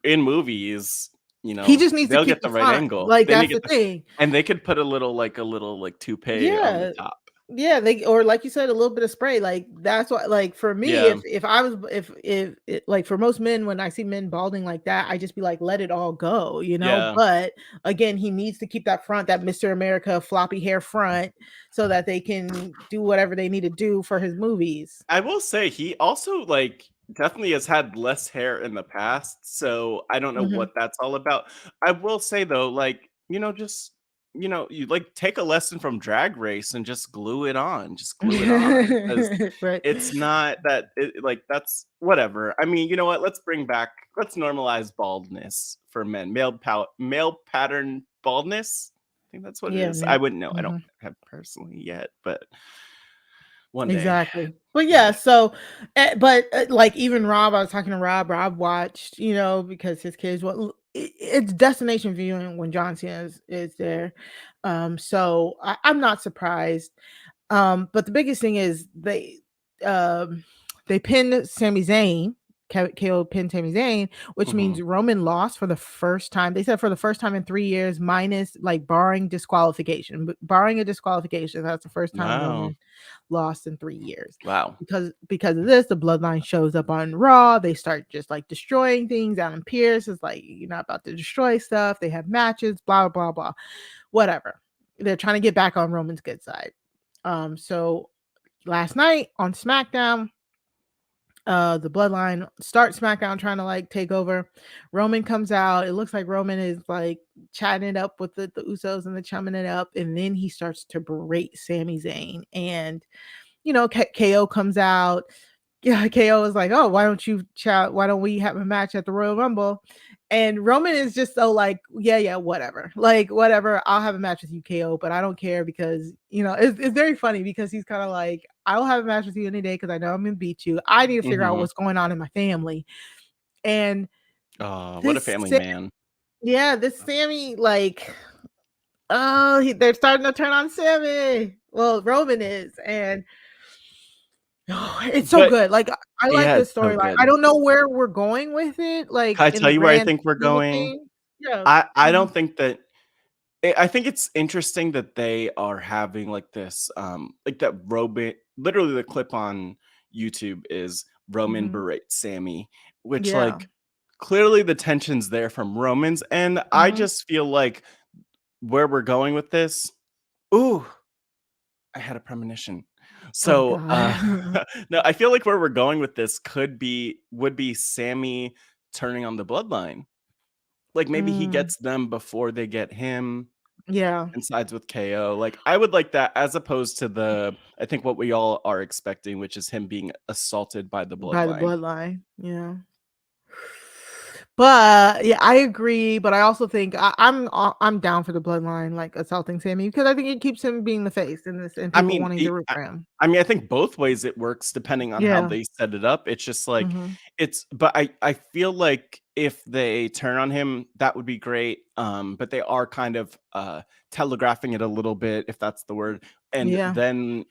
in movies, he just needs to get the right angle. Like, that's the thing. And they could put a little toupee on the top. Yeah, or like you said, a little bit of spray. Like, that's what, like, for me, if I was, if like, for most men, when I see men balding like that, I just be like, let it all go, But again, he needs to keep that Mr. America floppy hair front, so that they can do whatever they need to do for his movies. I will say, he also, like, definitely has had less hair in the past, so I don't know what that's all about. I will say though, like, just, you like, take a lesson from Drag Race and just glue it on. Right. It's not that like, that's whatever. I mean, you know what? Let's normalize baldness for men. Male pattern baldness. I think that's what it is. I wouldn't know. I don't have personally yet, but one day. Exactly. But yeah, so like, even Rob, I was talking to Rob watched, because his kids, it's destination viewing when John Cena is there. So I'm not surprised. But the biggest thing is they pinned Sami Zayn. KO pinned Sami Zayn, which means Roman lost for the first time. They said for the first time in 3 years, minus, like, barring disqualification. But barring a disqualification, that's the first time Roman lost in 3 years. Wow. Because of this, the Bloodline shows up on Raw. They start just, like, destroying things. Alan Pierce is like, you're not about to destroy stuff. They have matches, blah, blah, blah. Whatever. They're trying to get back on Roman's good side. So last night on SmackDown, the Bloodline start SmackDown trying to, like, take over. Roman comes out. It looks like Roman is, like, chatting it up with the Usos and chumming it up, and then he starts to berate Sami Zayn. And KO comes out. Yeah, KO is like, oh, why don't we have a match at the Royal Rumble? And Roman is just so like, yeah, whatever. Like, whatever, I'll have a match with you, KO, but I don't care, because, it's very funny, because he's kind of like, I'll have a match with you any day because I know I'm going to beat you. I need to figure out what's going on in my family. And what a family man. Yeah, this Sami, like, they're starting to turn on Sami. Well, Roman is. And It's so But good. Like I like yeah, this it's so storyline. I good. don't know where we're going with it, like Can I in tell the you where I grand think we're scheme of going? things. Yeah. I Mhm. don't think that I think it's interesting that they are having like this, like that Roman. Literally, the clip on YouTube is Roman Mhm. berates Sammy, which Yeah. like clearly the tension's there from Romans, and I Mhm. just feel like where we're going with this. Ooh, I had a premonition. Oh So, god. no, I feel like where we're going with this would be Sammy turning on the bloodline. Like maybe he Mm, gets them before they get him yeah, and sides with KO. Like I would like that as opposed to I think what we all are expecting, which is him being assaulted by the by the bloodline. bloodline. Yeah. But yeah, I agree. But I also think I'm down for the bloodline, like assaulting Sammy, because I think it keeps him being the face in this and I people mean, wanting to root for him. I mean, I think both ways it works depending on how Yeah. they set it up. It's just like Hmm. but I feel like if they turn on him, that would be great. But they are kind of telegraphing it a little bit, if that's the word. And Yeah. then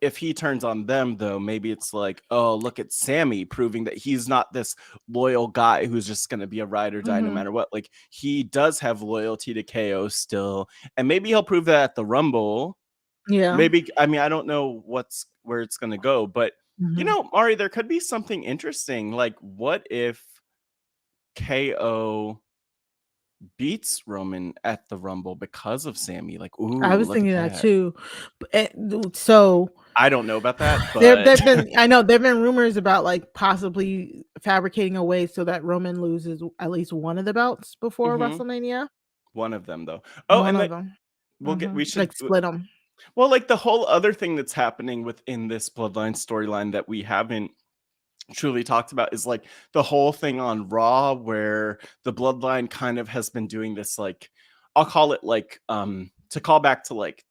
if he turns on them, though, maybe it's like, oh, look at Sammy proving that he's not this loyal guy who's just going to be a ride or die no Hmm. matter what. Like he does have loyalty to KO still, and maybe he'll prove that at the Rumble. Yeah. Maybe I mean I don't know where it's going to go, but Hmm. Mari, there could be something interesting. Like, what if KO beats Roman at the Rumble because of Sammy? Like, I ooh, was look at thinking that that. too. So I don't know about that, there but there've been I know there've been rumors about like possibly fabricating a way so that Roman loses at least one of the belts before mhm, WrestleMania. one of them though. Oh, One and of that them. we should Like split them. well, like the whole other thing that's happening within this Bloodline storyline that we haven't truly talked about is like the whole thing on Raw where the Bloodline kind of has been doing this like I'll call it like to call back to like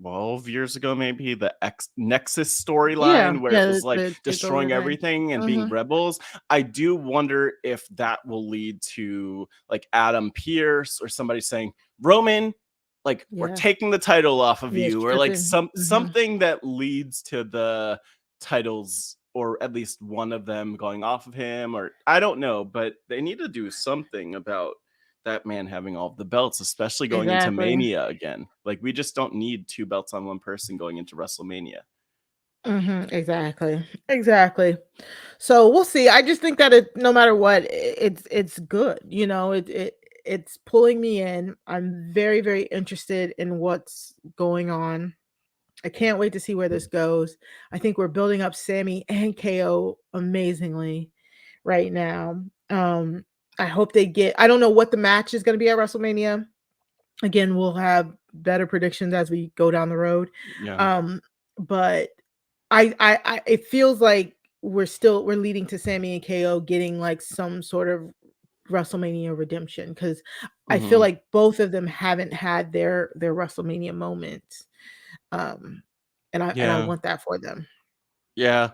12 years ago maybe the X Nexus Yeah, storyline where it yeah, was like the takeover destroying thing. everything and being Mhm. rebels. I do wonder if that will lead to like Adam Pierce or somebody saying, Roman, like we're Yeah. taking the title off of Yeah, you, or like stripping. Mhm. something that leads to the titles or at least one of them going off of him, or I don't know, but they need to do something about that man having all of the belts, especially going into Exactly. Mania again. Like we just don't need two belts on one person going into WrestleMania. Exactly. Exactly. So we'll see. I just think that no matter what, it's good. It's pulling me in. I'm very, very interested in what's going on. I can't wait to see where this goes. I think we're building up Sammy and KO amazingly right now. I hope they get I don't know what the match is gonna be at WrestleMania. Again, we'll have better predictions as we go down the road. Yeah. Um, but I it feels like we're leading to Sammy and KO getting like some sort of WrestleMania redemption because I feel Hmm. like both of them haven't had their WrestleMania moments. Um, and I Yeah. want that for them. Yeah.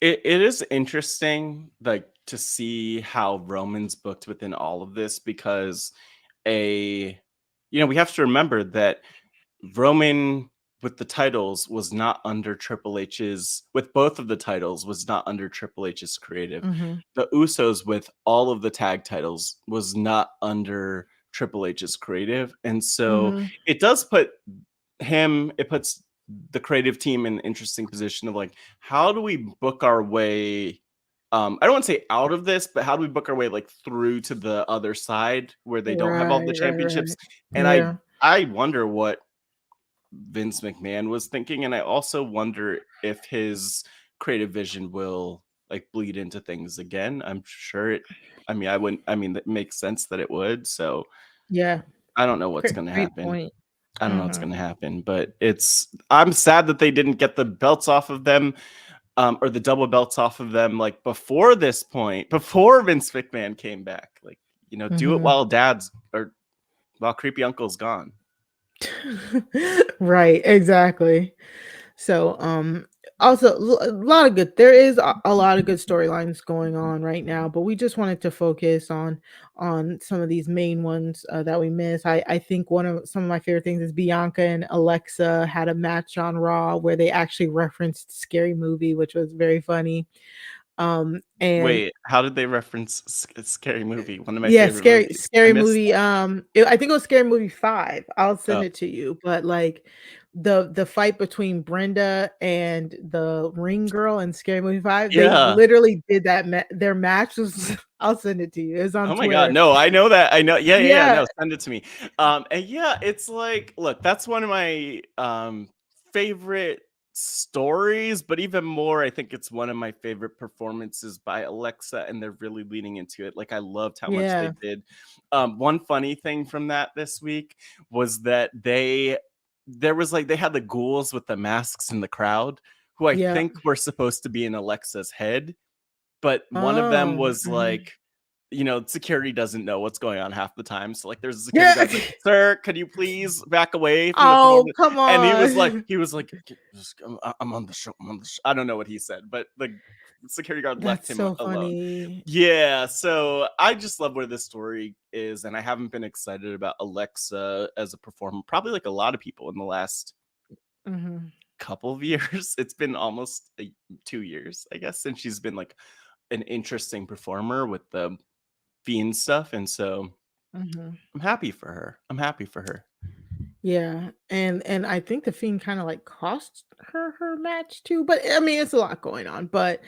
It is interesting like to see how Roman's booked within all of this because a we have to remember that Roman with the titles was not under Triple H's with both of the titles was not under Triple H's creative. Mhm. The Usos with all of the tag titles was not under Triple H's creative. And so Mhm. it does it puts the creative team in an interesting position of like, how do we book our way? I don't want to say out of this, but how do we book our way like through to the other side where they don't have all the Right, right, championships? right. And Yeah. I wonder what Vince McMahon was thinking, and I also wonder if his creative vision will like bleed into things again. I'm sure it. I mean, I wouldn't. I mean, that makes sense that it would. So Yeah. I don't know what's going to Great happen. point. I don't know what's Mhm. going to happen, but I'm sad that they didn't get the belts off of them, or the double belts off of them, like before this point, before Vince McMahon came back. Like, do it Mhm. while creepy uncle's gone. Right, exactly. So, Also, a lot of good. There is a lot of good storylines going on right now, but we just wanted to focus on some of these main ones that we missed. I think some of my favorite things is Bianca and Alexa had a match on Raw where they actually referenced Scary Movie, which was very funny. And Wait, how did they reference Scary Movie? One of my yeah, favorite movies. I scary missed movie. I think it was Scary Movie 5. I'll send that. it to you. But like the fight between Brenda and the ring girl in Scary Movie 5, they Yeah. literally did that. Their match was. I'll send it to you. It's on Oh my God. Twitter. No, I know that. I know. Yeah. Yeah, No, send it to me. And yeah, it's like, look, that's one of my favorite stories, but even more, I think it's one of my favorite performances by Alexa, and they're really leaning into it. Like, I loved how much they yeah, did. One funny thing from that this week was that they had the ghouls with the masks in the crowd, who I yeah. think were supposed to be in Alexa's head, but one of them Oh, was like, security doesn't know what's going on half the time. So like, there's a security yeah. guard like, "Sir, could you please back away from the Oh, performance?" come And on. he was like, I'm on the show. I'm on the show. I don't know what he said, but the security guard left That's him so alone. funny. Yeah. So I just love where this story is. And I haven't been excited about Alexa as a performer, probably like a lot of people in the last Hmm. couple of years. It's been almost 2 years, I guess, since she's been like an interesting performer with the Fiend stuff, and so Hmm. I'm happy for her. I'm happy for her. Yeah, and I think the Fiend kinda, like, cost her match too, but, I mean, it's a lot going on, but,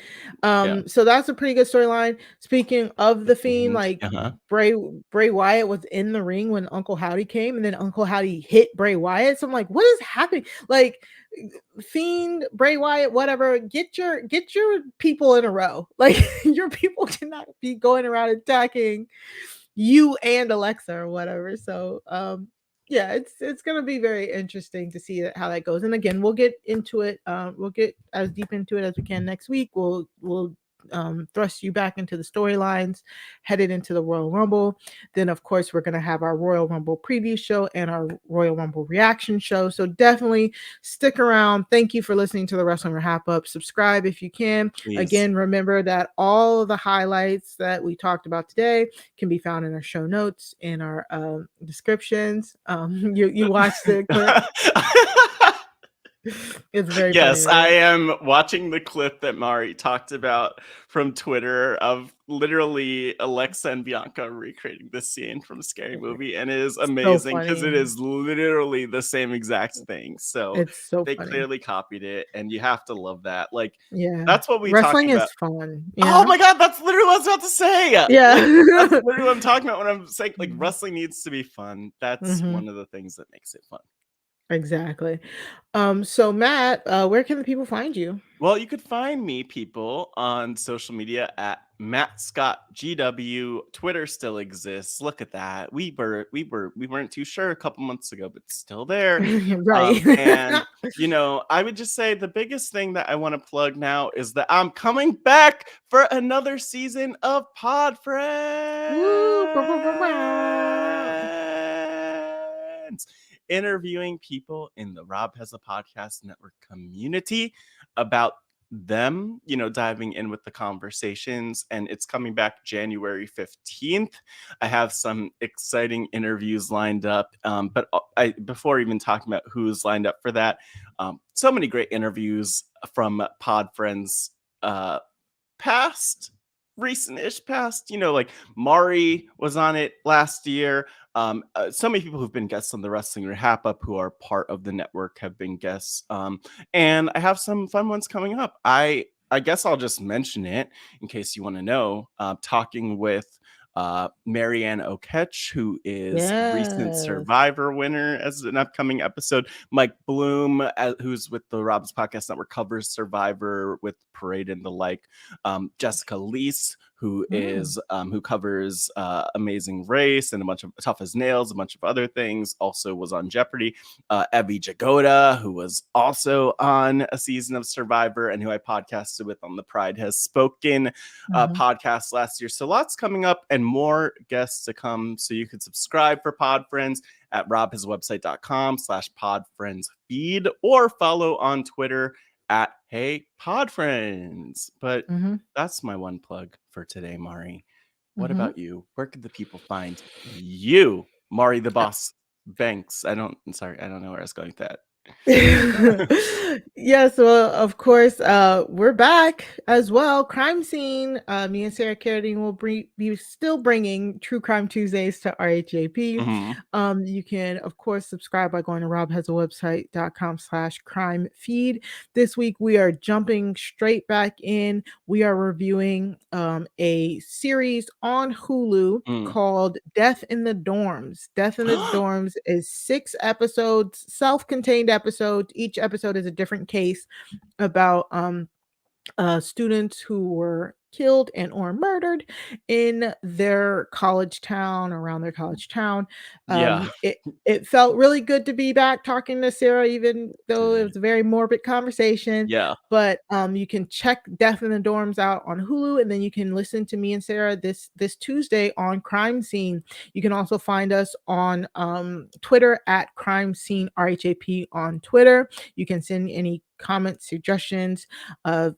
Yeah. so that's a pretty good storyline. Speaking of The the Fiend, Fiend. like, Uh-huh. Bray Wyatt was in the ring when Uncle Howdy came, and then Uncle Howdy hit Bray Wyatt, so I'm like, "What is happening?" Like, Fiend, Bray Wyatt, whatever, get your people in a row. Like, your people cannot be going around attacking you and Alexa or whatever, so, yeah, it's gonna be very interesting to see how that goes. And again, we'll get into it. We'll get as deep into it as we can next week. We'll thrust you back into the storylines headed into the Royal Rumble. Then, of course, we're gonna have our Royal Rumble preview show and our Royal Rumble reaction show. So definitely stick around. Thank you for listening to the Wrestling RHAPUp. Subscribe if you can. Please. Again, remember that all of the highlights that we talked about today can be found in our show notes, in our descriptions. You watched the clip. It's very funny, Yes, I right? am watching the clip that Mari talked about from Twitter of literally Alexa and Bianca recreating this scene from Scary Movie, and it is So amazing because it funny. is literally the same exact thing. So It's so they funny. clearly copied it, and you have to love that. Like, Yeah. that's what we talk Wrestling is about. fun. Oh Yeah. my God, that's literally what I was about to say. Like, that's Yeah. literally what I'm talking about when I'm saying like wrestling needs to be fun. That's Hmm. one of the things that makes it fun. Exactly. So Matt, where can the people find you? Well, you could find me, people, on social media at Matt Scott GW. Twitter still exists. Look at that. We weren't too sure a couple months ago, but it's still there. Right. And I would just say the biggest thing that I want to plug now is that I'm coming back for another season of Pod Woo, Friends, interviewing people in the Rob Has a Podcast Network community about them, diving in with the conversations. And it's coming back January 15th. I have some exciting interviews lined up. But before even talking about who's lined up for that, so many great interviews from Pod Friends recent-ish past, like Mari was on it last year. So many people who've been guests on the Wrestling RHAPUp who are part of the network have been guests. And I have some fun ones coming up. I guess I'll just mention it in case you want to know. Talking with Marianne Oketch, who is recent Yes. Survivor winner as an upcoming episode. Mike Bloom, who's with the Rob's Podcast Network, covers Survivor with Parade and the like. Jessica Leese, who is who covers Amazing Race and a bunch of Tough as Nails, a bunch of other things, also was on Jeopardy. Evie Jagoda, who was also on a season of Survivor and who I podcasted with on the Pride Has Spoken podcast last year. So lots coming up and more guests to come. So you can subscribe for Pod Friends at robhaswebsite.com/podfriendsfeed or follow on Twitter at Hey Pod Friends. But that's my one plug for today, Mari. What about you? Where could the people find you, Mari the Boss Banks? I don't know where I was going with that. Yes, well, of course, we're back as well. Crime Scene. Me and Sarah Carradine will be still bringing True Crime Tuesdays to RHAP. You can, of course, subscribe by going to robhasawebsite.com/crime feed. This week, we are jumping straight back in. We are reviewing a series on Hulu called Death in the Dorms. Death in the Dorms is 6 episodes, self-contained episodes. Each episode is a different case about students who were killed and or murdered in their college town, around their college town. It felt really good to be back talking to Sarah, even though it was a very morbid conversation. But you can check Death in the Dorms out on Hulu, and then you can listen to me and Sarah this Tuesday on Crime Scene. You can also find us on Twitter at Crime Scene RHAP on Twitter. You can send any comments, suggestions by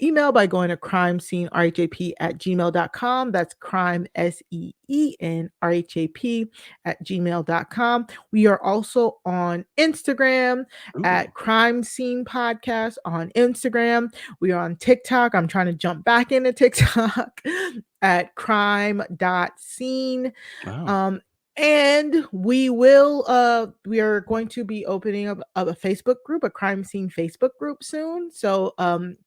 email by going to crimescenerhap@gmail.com. That's crime, SEEN, RHAP @gmail.com. We are also on Instagram at Crime Scene Podcast on Instagram. We are on TikTok. I'm trying to jump back into TikTok at crime.scene. And we are going to be opening up a Facebook group, a Crime Scene Facebook group soon. So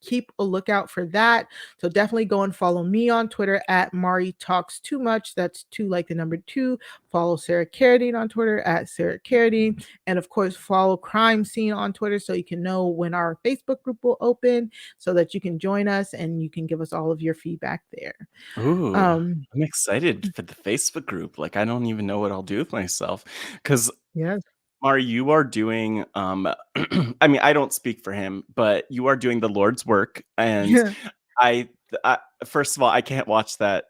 keep a lookout for that. So definitely go and follow me on Twitter at Mari Talks Too Much. That's 2 like the number 2. Follow Sarah Carradine on Twitter at Sarah Carradine. And of course, follow Crime Scene on Twitter so you can know when our Facebook group will open so that you can join us and you can give us all of your feedback there. I'm excited for the Facebook group. Like, I don't even know what I'll do with myself because Mari, you are doing I mean, I don't speak for him, but you are doing the Lord's work, and I first of all, I can't watch that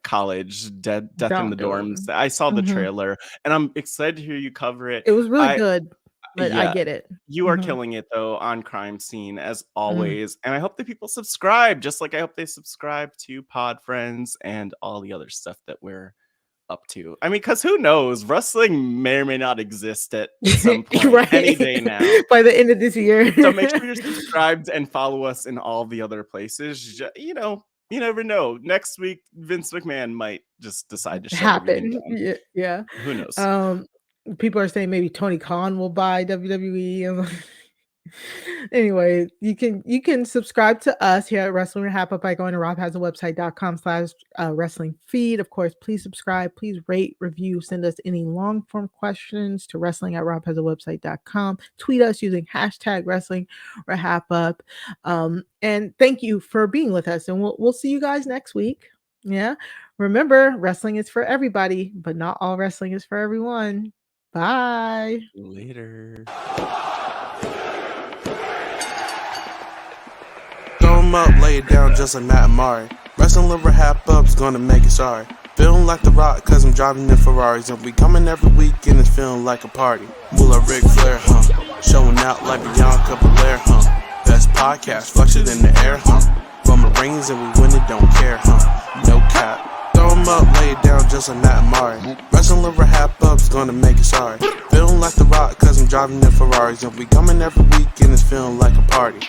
college Death in the Dorms. I saw the trailer and I'm excited to hear you cover it. It was really good. But I get it. You are killing it though on Crime Scene as always. And I hope that people subscribe, just like I hope they subscribe to Pod Friends and all the other stuff that we're up to. I mean, because who knows? Wrestling may or may not exist at some point any day now. By the end of this year. So make sure you're subscribed and follow us in all the other places. You know, you never know. Next week, Vince McMahon might just decide to happen. Yeah. Who knows? People are saying maybe Tony Khan will buy WWE. Anyway, you can subscribe to us here at Wrestling RHAPUp by going to robhasawebsite.com/wrestling feed. Of course, please subscribe, please rate, review, send us any long form questions to wrestling@robhasawebsite.com. Tweet us using #WrestlingRHAPUp. And thank you for being with us, and we'll see you guys next week. Yeah, remember, wrestling is for everybody, but not all wrestling is for everyone. Bye. Later. Throw 'em up, lay it down just like Matt and Mari. Wrestling RHAPUp's gonna make it sorry. Feeling like The Rock cause I'm driving in Ferraris. And we coming every week and it's feeling like a party. Will a Ric Flair, showing out like Bianca Belair, Best podcast, flush it in the air, From the rings and we win it, don't care, No cap. Throw 'em up, lay it down just like Matt and Mari. Wrestling RHAPUp's gonna make it sorry. Feeling like The Rock cause I'm driving in Ferraris. And we coming every week and it's feeling like a party.